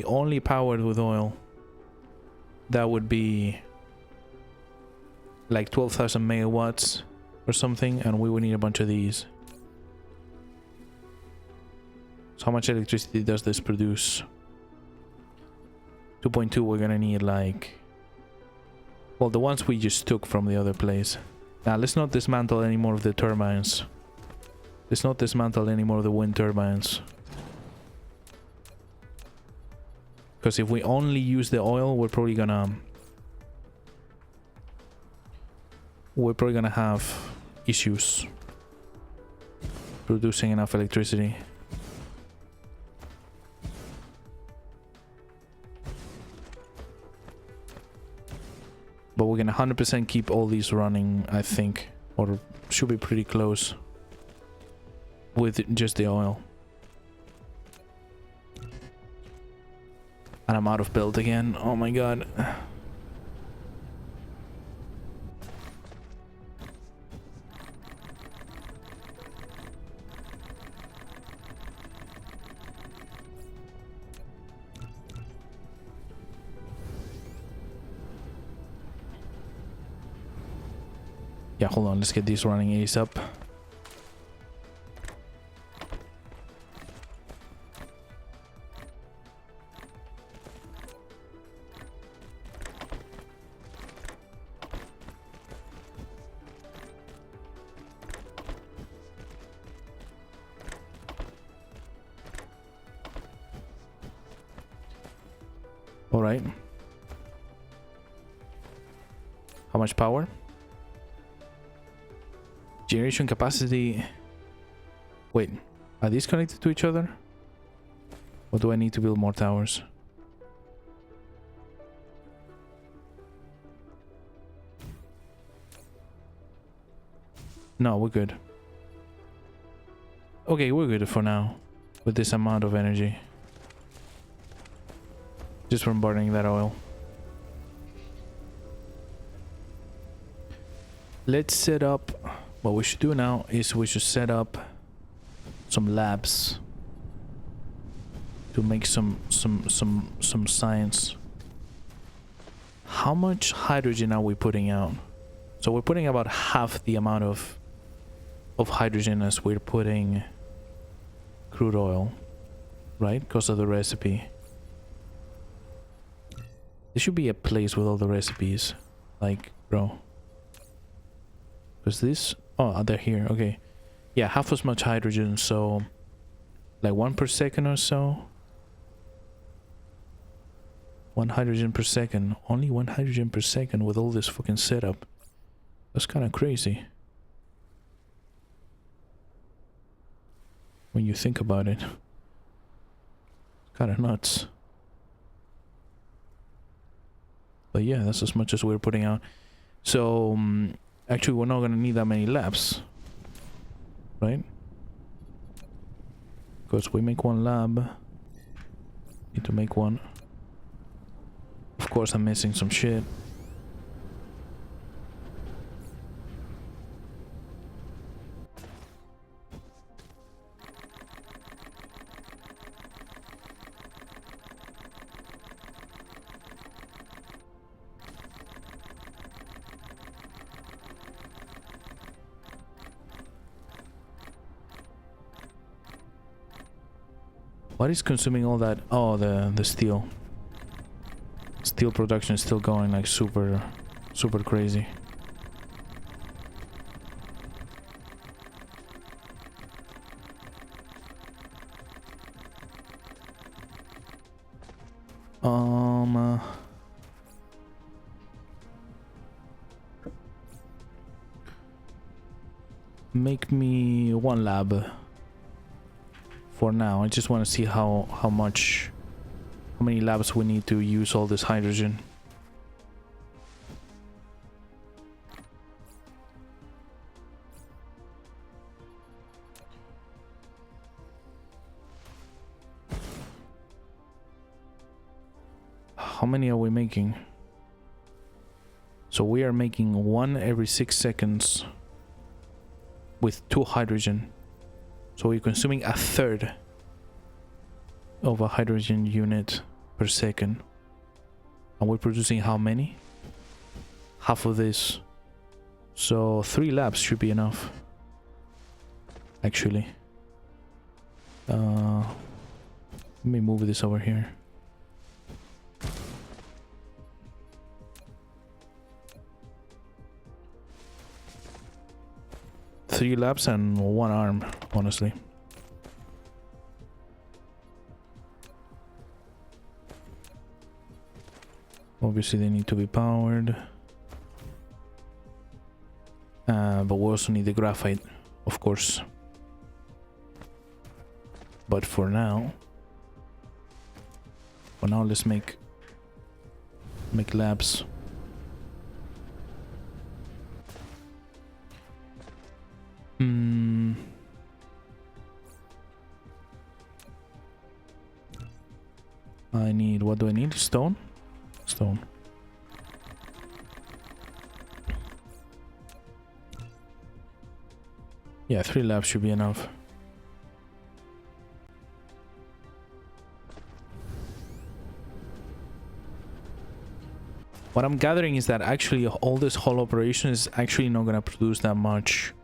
only powered with oil, that would be like 12,000 megawatts or something, and we would need a bunch of these. So how much electricity does this produce? 2.2, we're gonna need like... Well, the ones we just took from the other place. Now, let's not dismantle any more of the turbines. Let's not dismantle any more of the wind turbines. Because if we only use the oil, we're probably gonna have issues producing enough electricity. But we can 100% keep all these running, I think. Or should be pretty close. With just the oil. And I'm out of build again. Oh my god. Yeah, hold on. Let's get these running ASAP. All right. How much power? Generation capacity. Wait, are these connected to each other? Or do I need to build more towers? No, we're good. Okay, we're good for now. With this amount of energy. Just from burning that oil. Let's set up... What we should do now is we should set up some labs to make some science. How much hydrogen are we putting out? So we're putting about half the amount of hydrogen as we're putting crude oil, right? Because of the recipe. There should be a place with all the recipes, like, bro. Was this? Oh, they're here. Okay. Yeah, half as much hydrogen, so like 1 per second or so. 1 hydrogen per second. Only 1 hydrogen per second with all this fucking setup. That's kind of crazy. When you think about it. Kind of nuts. But yeah, that's as much as we're putting out. So, actually we're not gonna need that many labs. Right? Because we make one lab. Need to make one. Of course I'm missing some shit. What is consuming all that? Oh, the steel. Steel production is still going like super crazy. Make me one lab for now. I just want to see how many labs we need to use all this hydrogen. How many are we making? So we are making one every 6 seconds with 2 hydrogen. So we're consuming a third of a hydrogen unit per second. And we're producing how many? Half of this. So 3 labs should be enough. Actually. Let me move this over here. Three labs and 1 arm, honestly. Obviously they need to be powered. But we also need the graphite, of course. But for now let's make labs. I need, what do I need? Stone? Stone. Yeah, 3 labs should be enough. What I'm gathering is that actually all this whole operation is actually not gonna produce that much.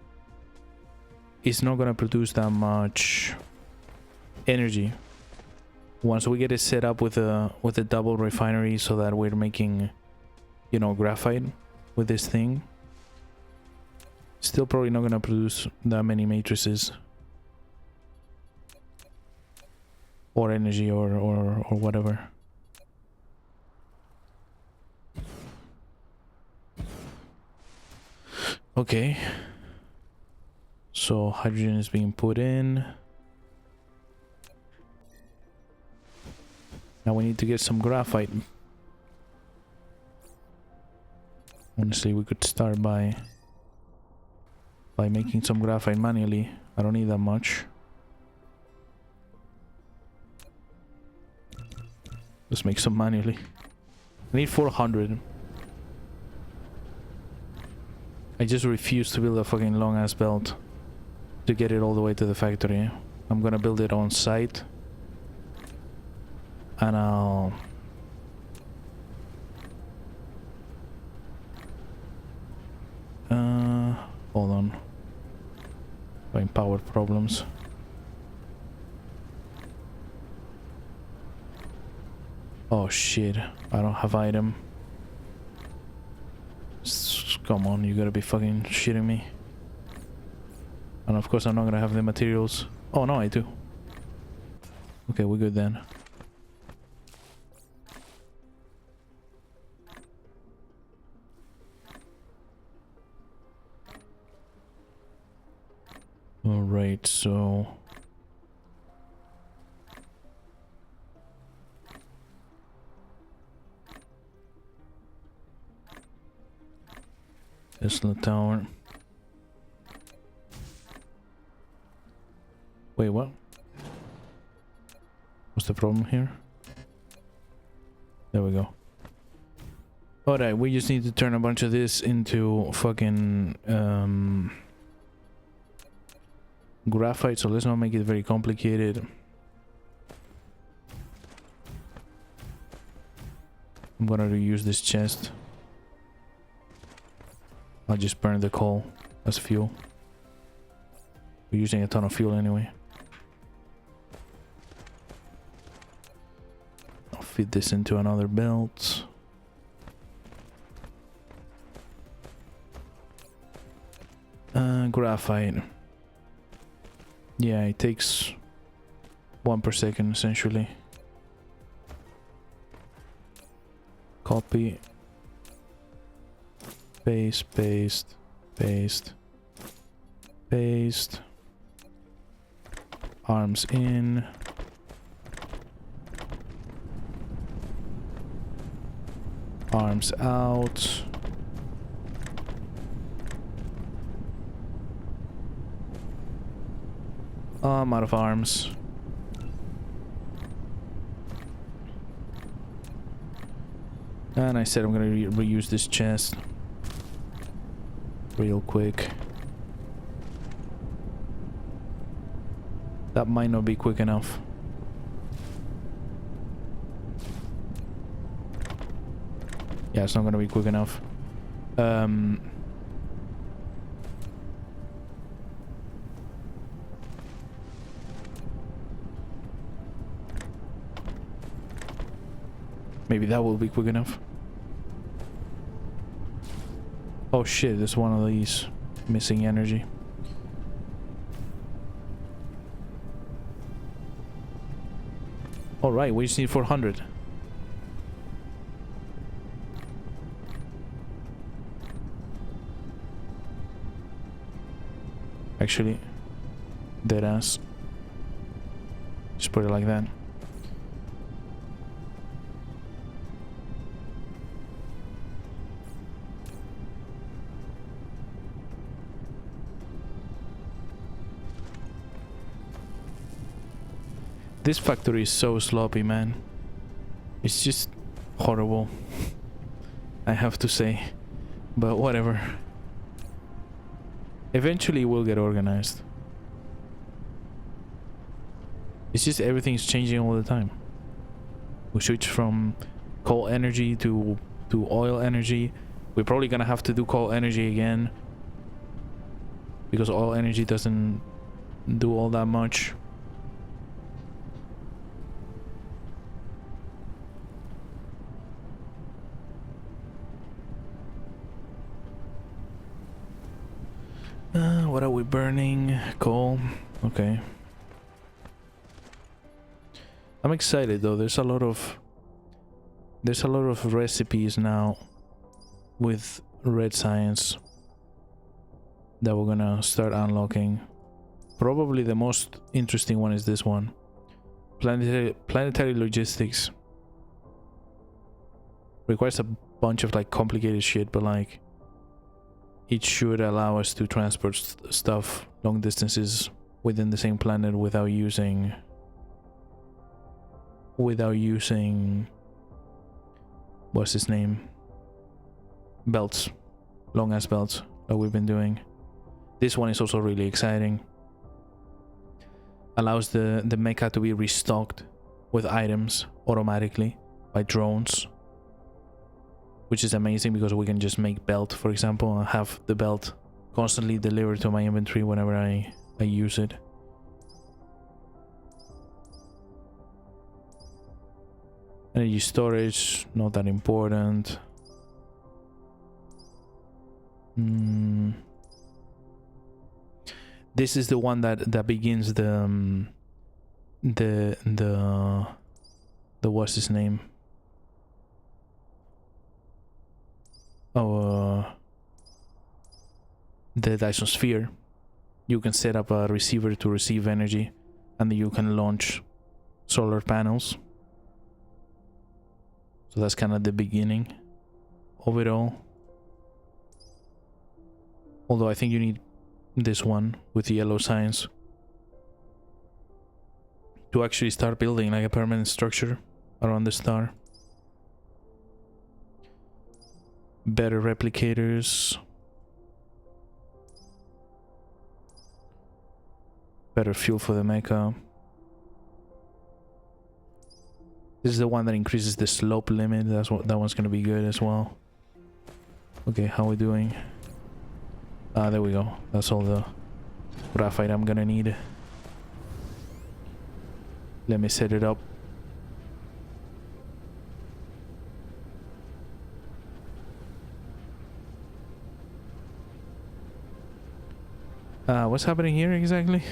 It's not gonna produce that much energy. Once we get it set up with a double refinery so that we're making, you know, graphite with this thing, still probably not gonna produce that many matrices or energy or whatever. Okay, so hydrogen is being put in. Now we need to get some graphite. Honestly, we could start by making some graphite manually. I don't need that much. Let's make some manually. I need 400. I just refuse to build a fucking long ass belt to get it all the way to the factory. I'm gonna build it on site. And I'll... hold on. Having power problems. Oh shit, I don't have item. Come on, you gotta be fucking shitting me. And of course I'm not gonna have the materials. Oh no, I do. Okay, we're good then. All right, so Tesla Tower. Wait, what? What's the problem here? There we go. Alright, we just need to turn a bunch of this into fucking graphite, so let's not make it very complicated. I'm gonna reuse this chest. I'll just burn the coal as fuel. We're using a ton of fuel anyway. I'll feed this into another belt. Graphite. Yeah, it takes 1 per second essentially. Copy. Paste, paste, paste, paste. Arms in. Arms out. I'm out of arms. And I said I'm gonna reuse this chest real quick. That might not be quick enough. Yeah, it's not gonna be quick enough. Maybe that will be quick enough. Oh shit, there's one of these missing energy. Alright, we just need 400. Actually, dead ass. Just put it like that. This factory is so sloppy, man. It's just horrible. I have to say. But whatever. Eventually we'll get organized. It's just everything's changing all the time. We switch from coal energy to oil energy. We're probably gonna have to do coal energy again. Because oil energy doesn't do all that much. What are we burning? Coal. Okay. I'm excited though. There's a lot of recipes now with red science that we're gonna start unlocking. Probably the most interesting one is this one. Planetary logistics. Requires a bunch of like complicated shit, but like it should allow us to transport stuff long distances within the same planet without using what's his name, belts, long ass belts that we've been doing. This one is also really exciting. Allows the mecha to be restocked with items automatically by drones, which is amazing because we can just make belt, for example, and have the belt constantly delivered to my inventory whenever I use it. Energy storage, not that important. This is the one that begins the what's his name? Oh, the Dyson sphere. you can set up a receiver to receive energy, and then you can launch solar panels. So that's kind of the beginning of it all. Although I think you need this one with the yellow signs to actually start building like a permanent structure around the star. Better replicators. Better fuel for the mecha. This is the one that increases the slope limit. That one's gonna be good as well. Okay, how are we doing? There we go. That's all the graphite I'm gonna need. Let me set it up. What's happening here exactly?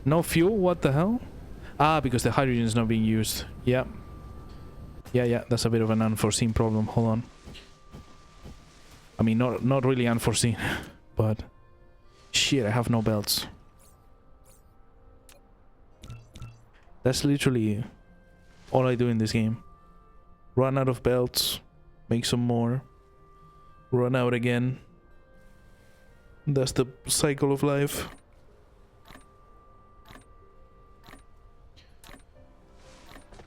No fuel? What the hell? Because the hydrogen is not being used. Yeah. Yeah, that's a bit of an unforeseen problem. Hold on. I mean, not really unforeseen, but shit, I have no belts. That's literally all I do in this game. Run out of belts, make some more, run out again. That's the cycle of life.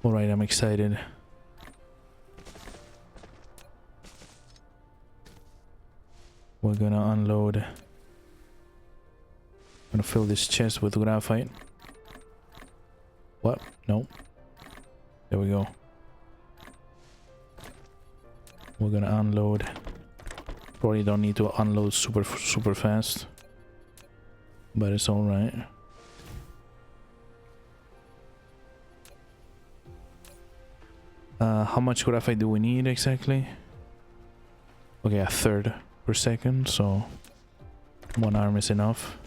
Alright, I'm excited. We're gonna unload. I'm gonna fill this chest with graphite. What? No. There we go. We're gonna unload. Probably don't need to unload super fast, but it's all right. How much graphite do we need exactly? Okay, a third per second, so one arm is enough.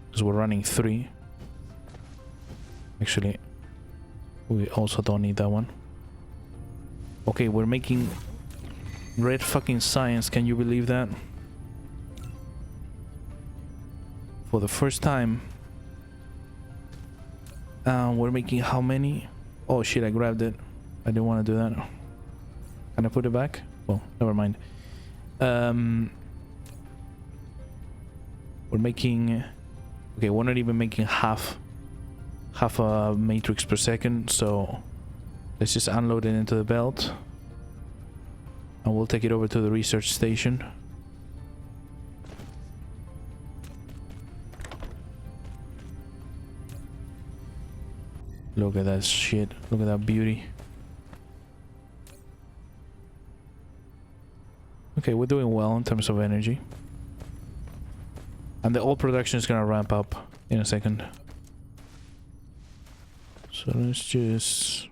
Because we're running 3. Actually, we also don't need that one. Okay, we're making red fucking science. Can you believe that? For the first time. We're making how many? Oh shit, I grabbed it. I didn't want to do that. Can I put it back? Well, never mind. We're making... Okay, we're not even making half a matrix per second, so let's just unload it into the belt. And we'll take it over to the research station. Look at that shit. Look at that beauty. Okay, we're doing well in terms of energy. And the oil production is gonna ramp up in a second. So let's just...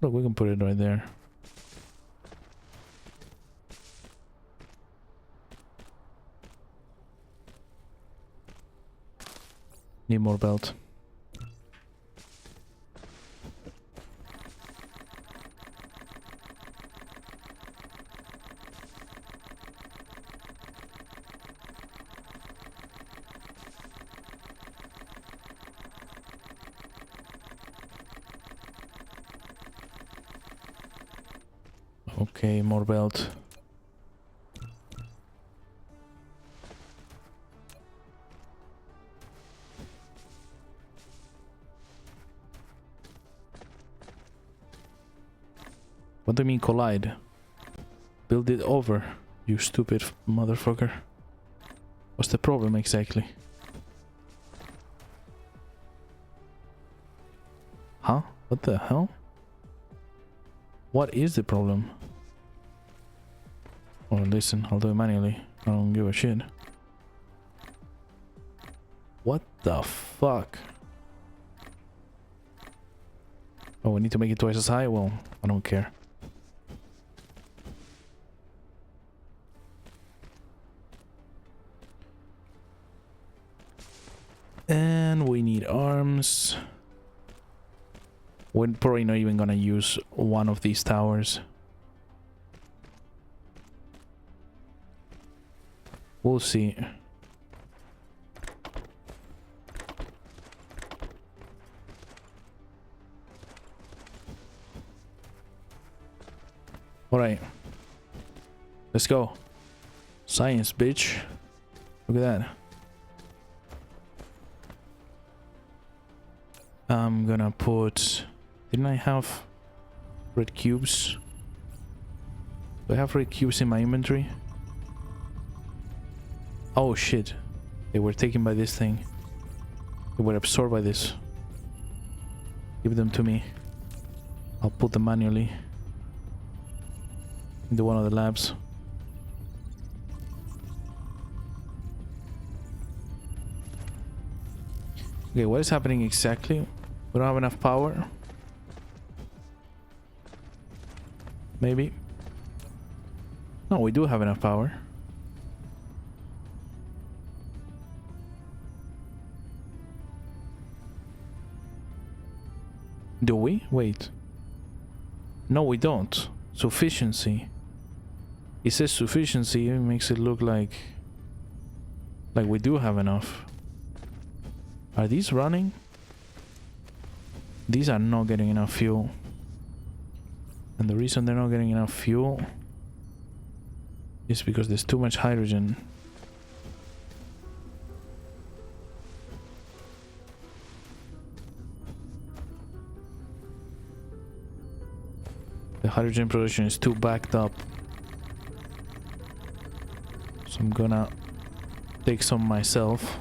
Look, we can put it right there. Need more belt. Okay, more belt. What do you mean collide? Build it over, you stupid motherfucker. What's the problem exactly? Huh? What the hell? What is the problem? Oh, listen, I'll do it manually. I don't give a shit. What the fuck? Oh, we need to make it twice as high? Well, I don't care. And we need arms. We're probably not even gonna use one of these towers. We'll see. Alright. Let's go. Science, bitch. Look at that. I'm gonna put... Didn't I have red cubes? Do I have red cubes in my inventory? Oh shit. They were taken by this thing. They were absorbed by this. Give them to me. I'll put them manually into one of the labs. Okay, what is happening exactly? We don't have enough power. Maybe. No, we do have enough power. Do we? Wait. No, we don't. Sufficiency. It says sufficiency. It makes it look like we do have enough. Are these running? These are not getting enough fuel. And the reason they're not getting enough fuel is because there's too much hydrogen. The hydrogen production is too backed up. So I'm gonna take some myself.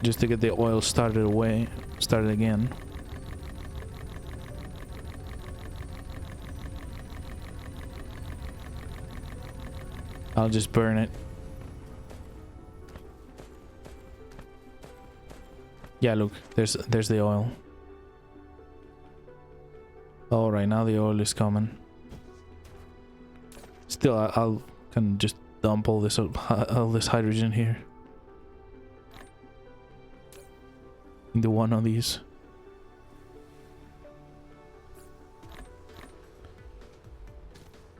Just to get the oil started again. I'll just burn it. Yeah, look, there's the oil. All right, now the oil is coming. Still, I'll kind of just dump all this hydrogen here into one of these.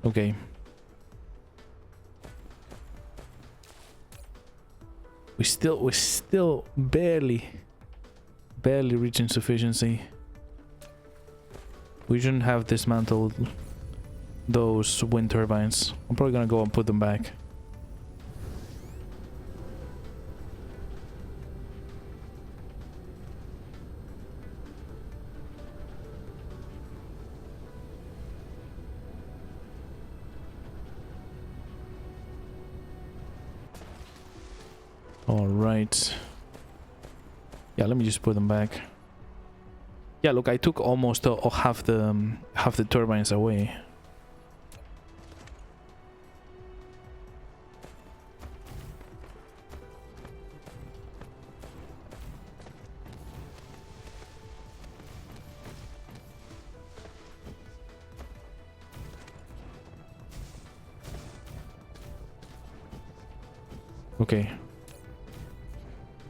Okay. We're still barely reaching sufficiency. We shouldn't have dismantled those wind turbines. I'm probably gonna go and put them back. All right. Yeah, let me just put them back. Yeah, look, I took almost half the turbines away. Okay.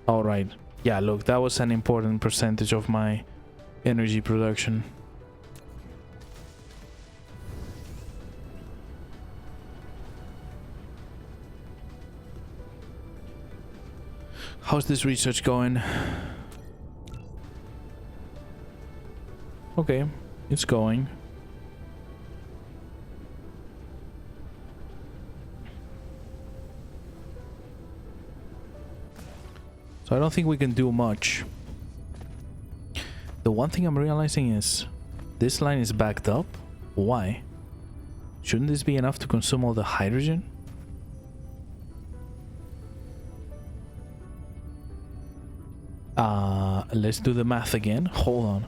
All right. Yeah, look, that was an important percentage of my energy production. How's this research going? Okay, it's going. So I don't think we can do much. The one thing I'm realizing is this line is backed up. Why? Shouldn't this be enough to consume all the hydrogen? Let's do the math again. Hold on.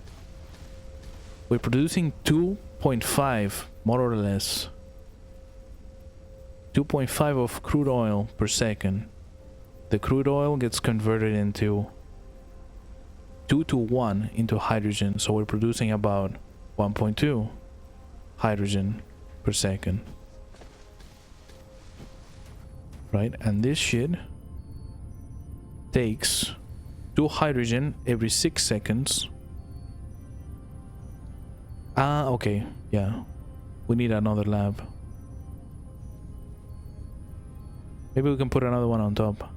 We're producing 2.5, more or less. 2.5 of crude oil per second. The crude oil gets converted into 2 to 1 into hydrogen, so we're producing about 1.2 hydrogen per second. Right? And this shit takes 2 hydrogen every 6 seconds. Okay, yeah. We need another lab. Maybe we can put another one on top.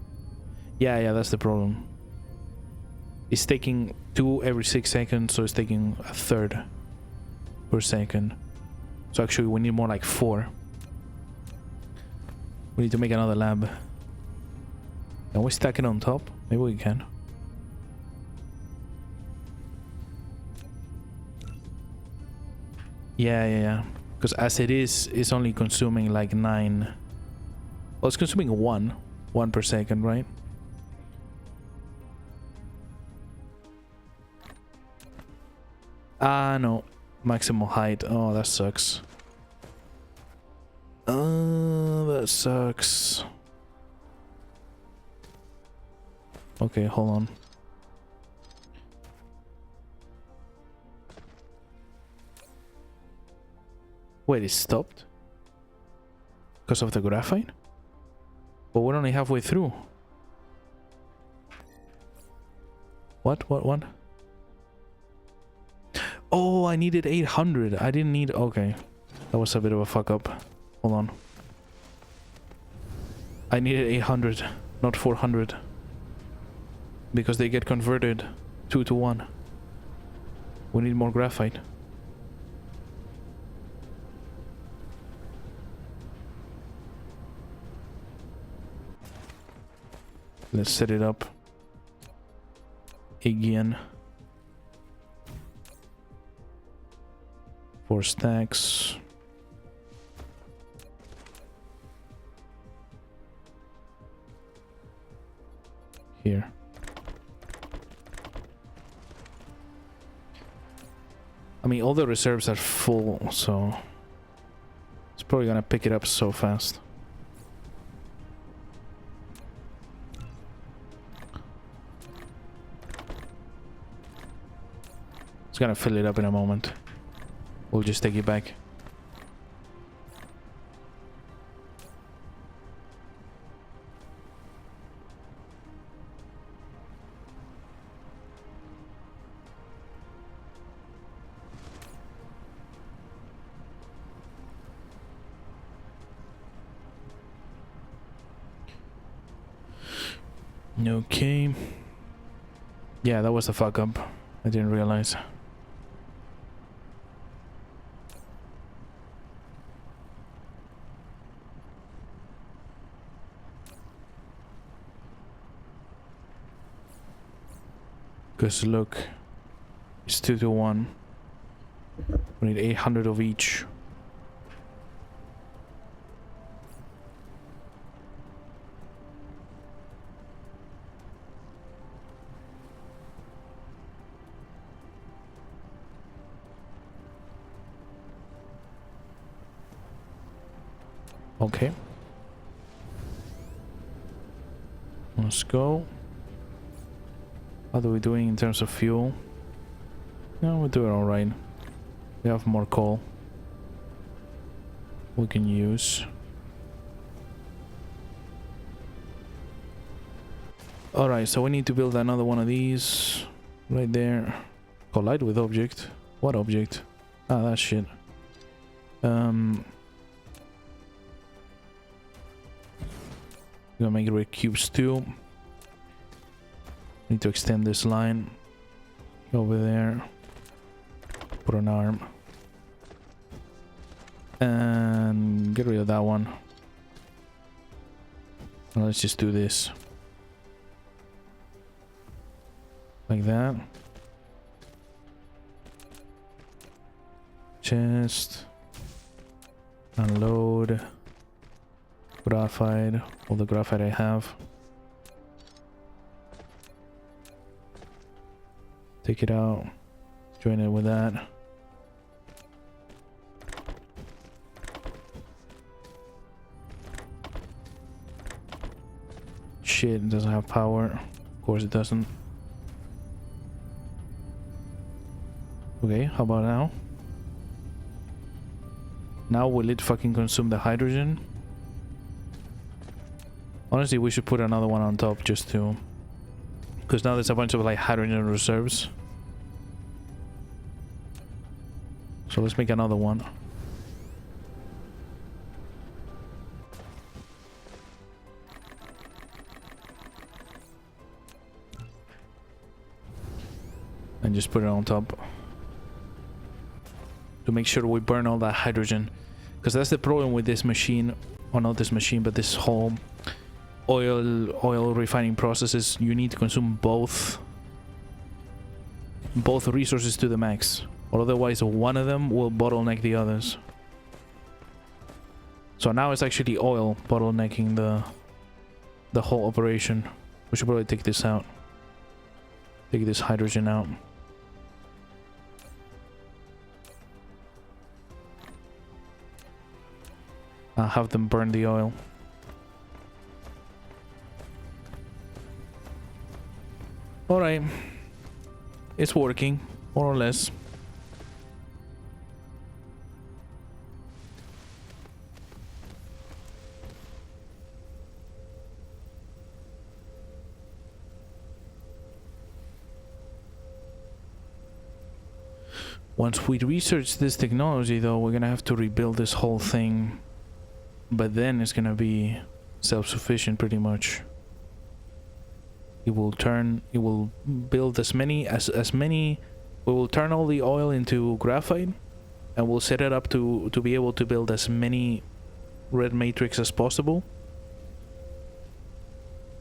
Yeah, that's the problem. It's taking 2 every 6 seconds, so it's taking a third per second. So actually we need more like 4. We need to make another lab. Can we stack it on top? Maybe we can. Yeah. Because as it is, it's only consuming like 9. Well, it's consuming 1 per second, right? Ah, no. Maximum height. Oh, that sucks. That sucks. Okay, hold on. Wait, it stopped? Because of the graphite? But we're only halfway through. What? Oh, I needed 800. I didn't need... Okay. That was a bit of a fuck up. Hold on. I needed 800, not 400. Because they get converted 2 to 1. We need more graphite. Let's set it up again. 4 stacks. Here. I mean, all the reserves are full, so it's probably gonna pick it up so fast. It's gonna fill it up in a moment. We'll just take it back. Okay. Yeah, that was a fuck up. I didn't realize. Because look, it's 2 to 1. We need 800 of each. Okay. Let's go. How are we doing in terms of fuel? No, we're doing alright. We have more coal we can use. Alright, so we need to build another one of these right there. Collide with object. What object? Ah, that shit. Gonna make it with cubes too. Need to extend this line over there. Put an arm. And get rid of that one. Now let's just do this. Like that. Chest. Unload. Graphite. All the graphite I have. Take it out. Join it with that. Shit, it doesn't have power. Of course it doesn't. Okay, how about now? Now will it fucking consume the hydrogen? Honestly, we should put another one on top just to... Because now there's a bunch of like hydrogen reserves. So let's make another one. and just put it on top to make sure we burn all that hydrogen, because that's the problem with this machine, or not this machine, but this whole oil refining process is you need to consume both resources to the max, or otherwise one of them will bottleneck the others. So now it's actually oil bottlenecking the whole operation. We should probably take this out. Take this hydrogen out. I'll have them burn the oil. Alright. It's working, more or less. Once we research this technology, though, we're gonna have to rebuild this whole thing. But then it's gonna be self-sufficient pretty much. It will build as many, we will turn all the oil into graphite, and we'll set it up to be able to build as many red matrix as possible.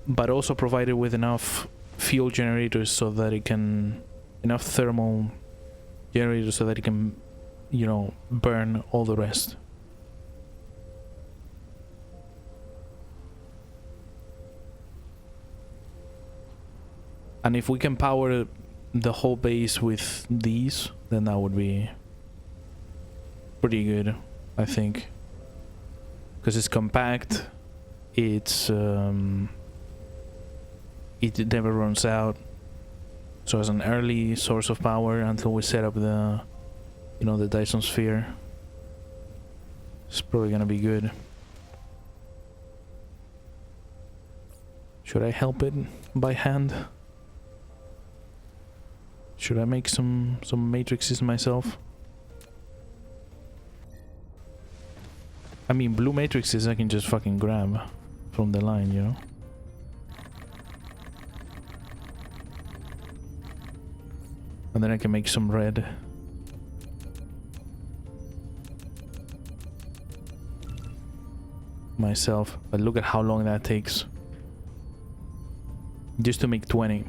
But also provide it with enough fuel generators so that it can, enough thermal generators so that it can, you know, burn all the rest. And if we can power the whole base with these, then that would be pretty good, I think. Because it's compact, it's it never runs out. So as an early source of power until we set up the, you know, the Dyson sphere, it's probably gonna be good. Should I help it by hand? Should I make some matrices myself? I mean, blue matrices I can just fucking grab from the line, you know? And then I can make some red. Myself. But look at how long that takes. Just to make 20.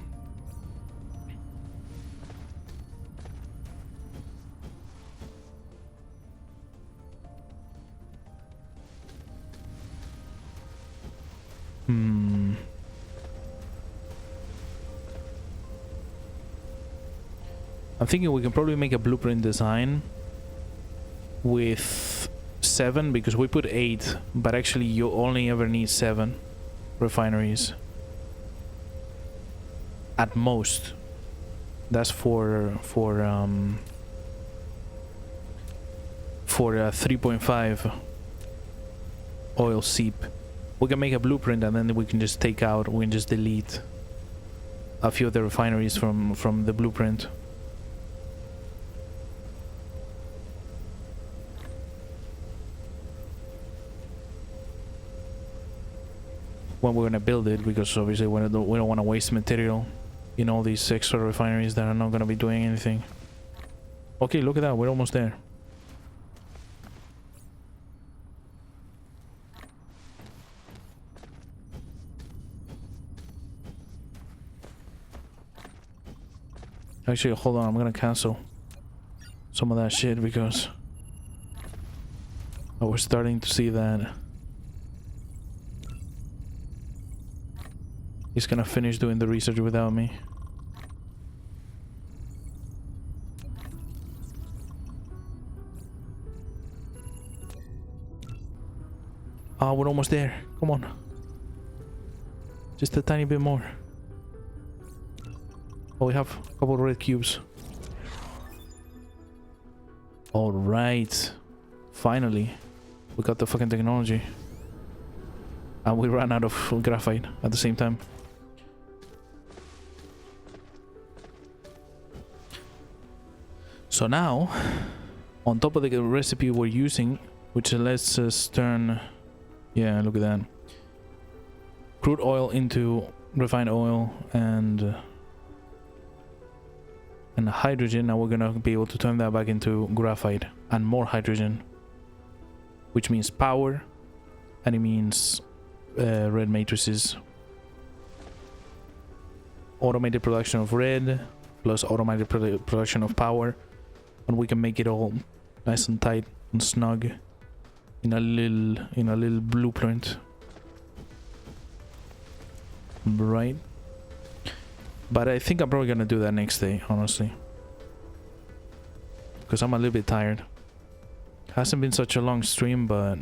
I'm thinking we can probably make a blueprint design with 7, because we put 8, but actually you only ever need 7 refineries at most. That's for 3.5 oil seep. We can make a blueprint and then we can just take out, we can just delete a few of the refineries from the blueprint. When we're gonna build it, because obviously we don't want to waste material in all these extra refineries that are not gonna be doing anything. Okay, look at that, we're almost there. Actually, hold on, I'm gonna cancel some of that shit because I was starting to see that he's gonna finish doing the research without me. Ah, we're almost there. Come on. Just a tiny bit more. Oh, we have a couple of red cubes. Alright. Finally. We got the fucking technology. And we ran out of graphite at the same time. So now, on top of the recipe we're using, which lets us turn... Yeah, look at that. Crude oil into refined oil and and hydrogen. Now we're gonna be able to turn that back into graphite and more hydrogen, which means power, and it means red matrices. Automated production of red plus automated production of power, and we can make it all nice and tight and snug in a little blueprint, right? But I think I'm probably gonna do that next day, honestly, because I'm a little bit tired. Hasn't been such a long stream, but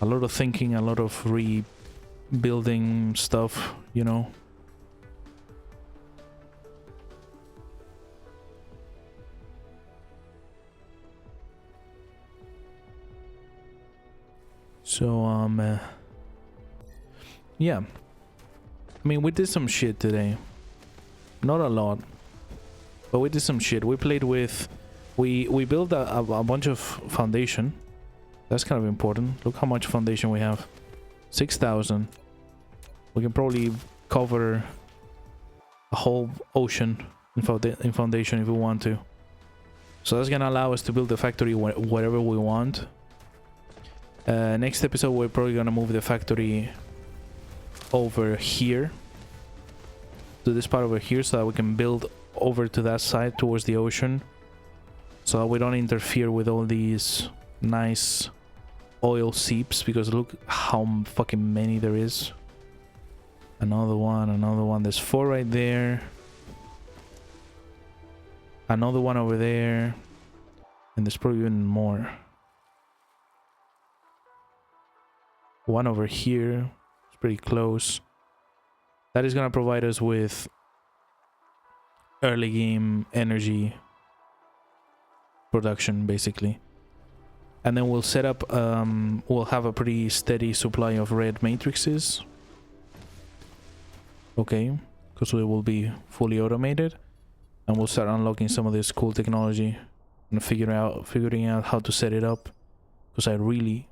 a lot of thinking, a lot of rebuilding stuff, you know. So yeah, I mean, we did some shit today. Not a lot, but we did some shit. We played with, we built a bunch of foundation. That's kind of important. Look how much foundation we have. 6,000. We can probably cover a whole ocean in foundation if we want to. So that's gonna allow us to build the factory wherever we want. Next episode, we're probably gonna move the factory over here to this part over here, so that we can build over to that side towards the ocean, so that we don't interfere with all these nice oil seeps, because look how fucking many there is. Another one. There's 4 right there, another one over there, and there's probably even more. One over here. It's pretty close. That is going to provide us with early game energy production, basically. And then we'll set up, we'll have a pretty steady supply of red matrices. Okay, because we will be fully automated. And we'll start unlocking some of this cool technology and figuring out how to set it up. Because I really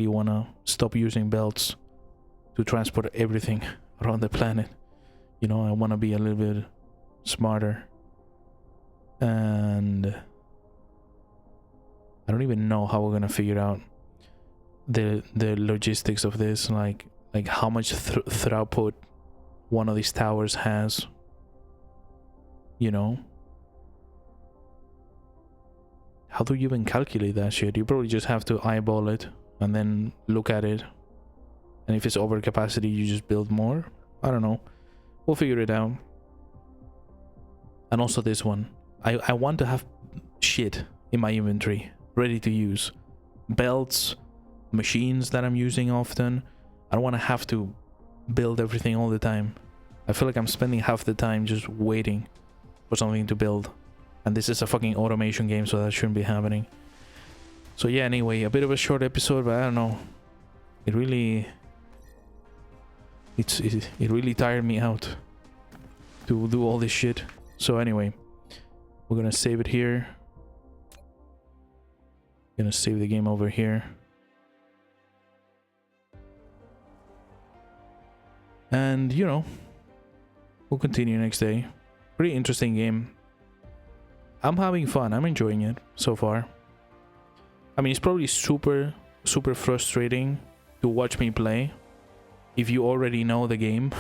want to stop using belts to transport everything around the planet. You know, I want to be a little bit smarter. And I don't even know how we're gonna figure out the logistics of this, like how much throughput one of these towers has, you know. How do you even calculate that shit? You probably just have to eyeball it and then look at it, and if it's over capacity, you just build more. I don't know, we'll figure it out. And also this one, I want to have shit in my inventory ready to use. Belts, machines that I'm using often. I don't want to have to build everything all the time. I feel like I'm spending half the time just waiting for something to build, and this is a fucking automation game, so that shouldn't be happening. So yeah, anyway, a bit of a short episode, but I don't know, it really tired me out to do all this shit. So anyway, we're gonna save it here. Gonna save the game over here. And, you know, we'll continue next day. Pretty interesting game. I'm having fun. I'm enjoying it so far. I mean, it's probably super frustrating to watch me play. If you already know the game,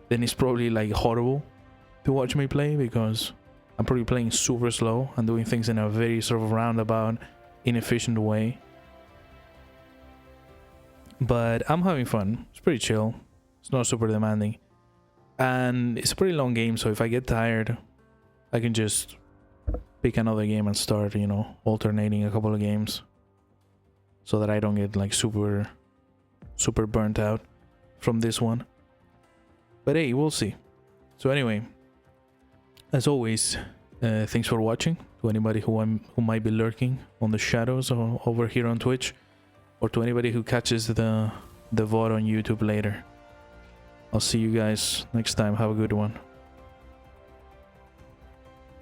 then it's probably like horrible to watch me play, because I'm probably playing super slow and doing things in a very sort of roundabout, inefficient way. But I'm having fun. It's pretty chill. It's not super demanding. And it's a pretty long game, so if I get tired, I can just pick another game and start, you know, alternating a couple of games, so that I don't get like super burnt out from this one. But hey, we'll see. So anyway, as always, thanks for watching. To anybody who might be lurking on the shadows or over here on Twitch, or to anybody who catches the VOD on YouTube later. I'll see you guys next time. Have a good one.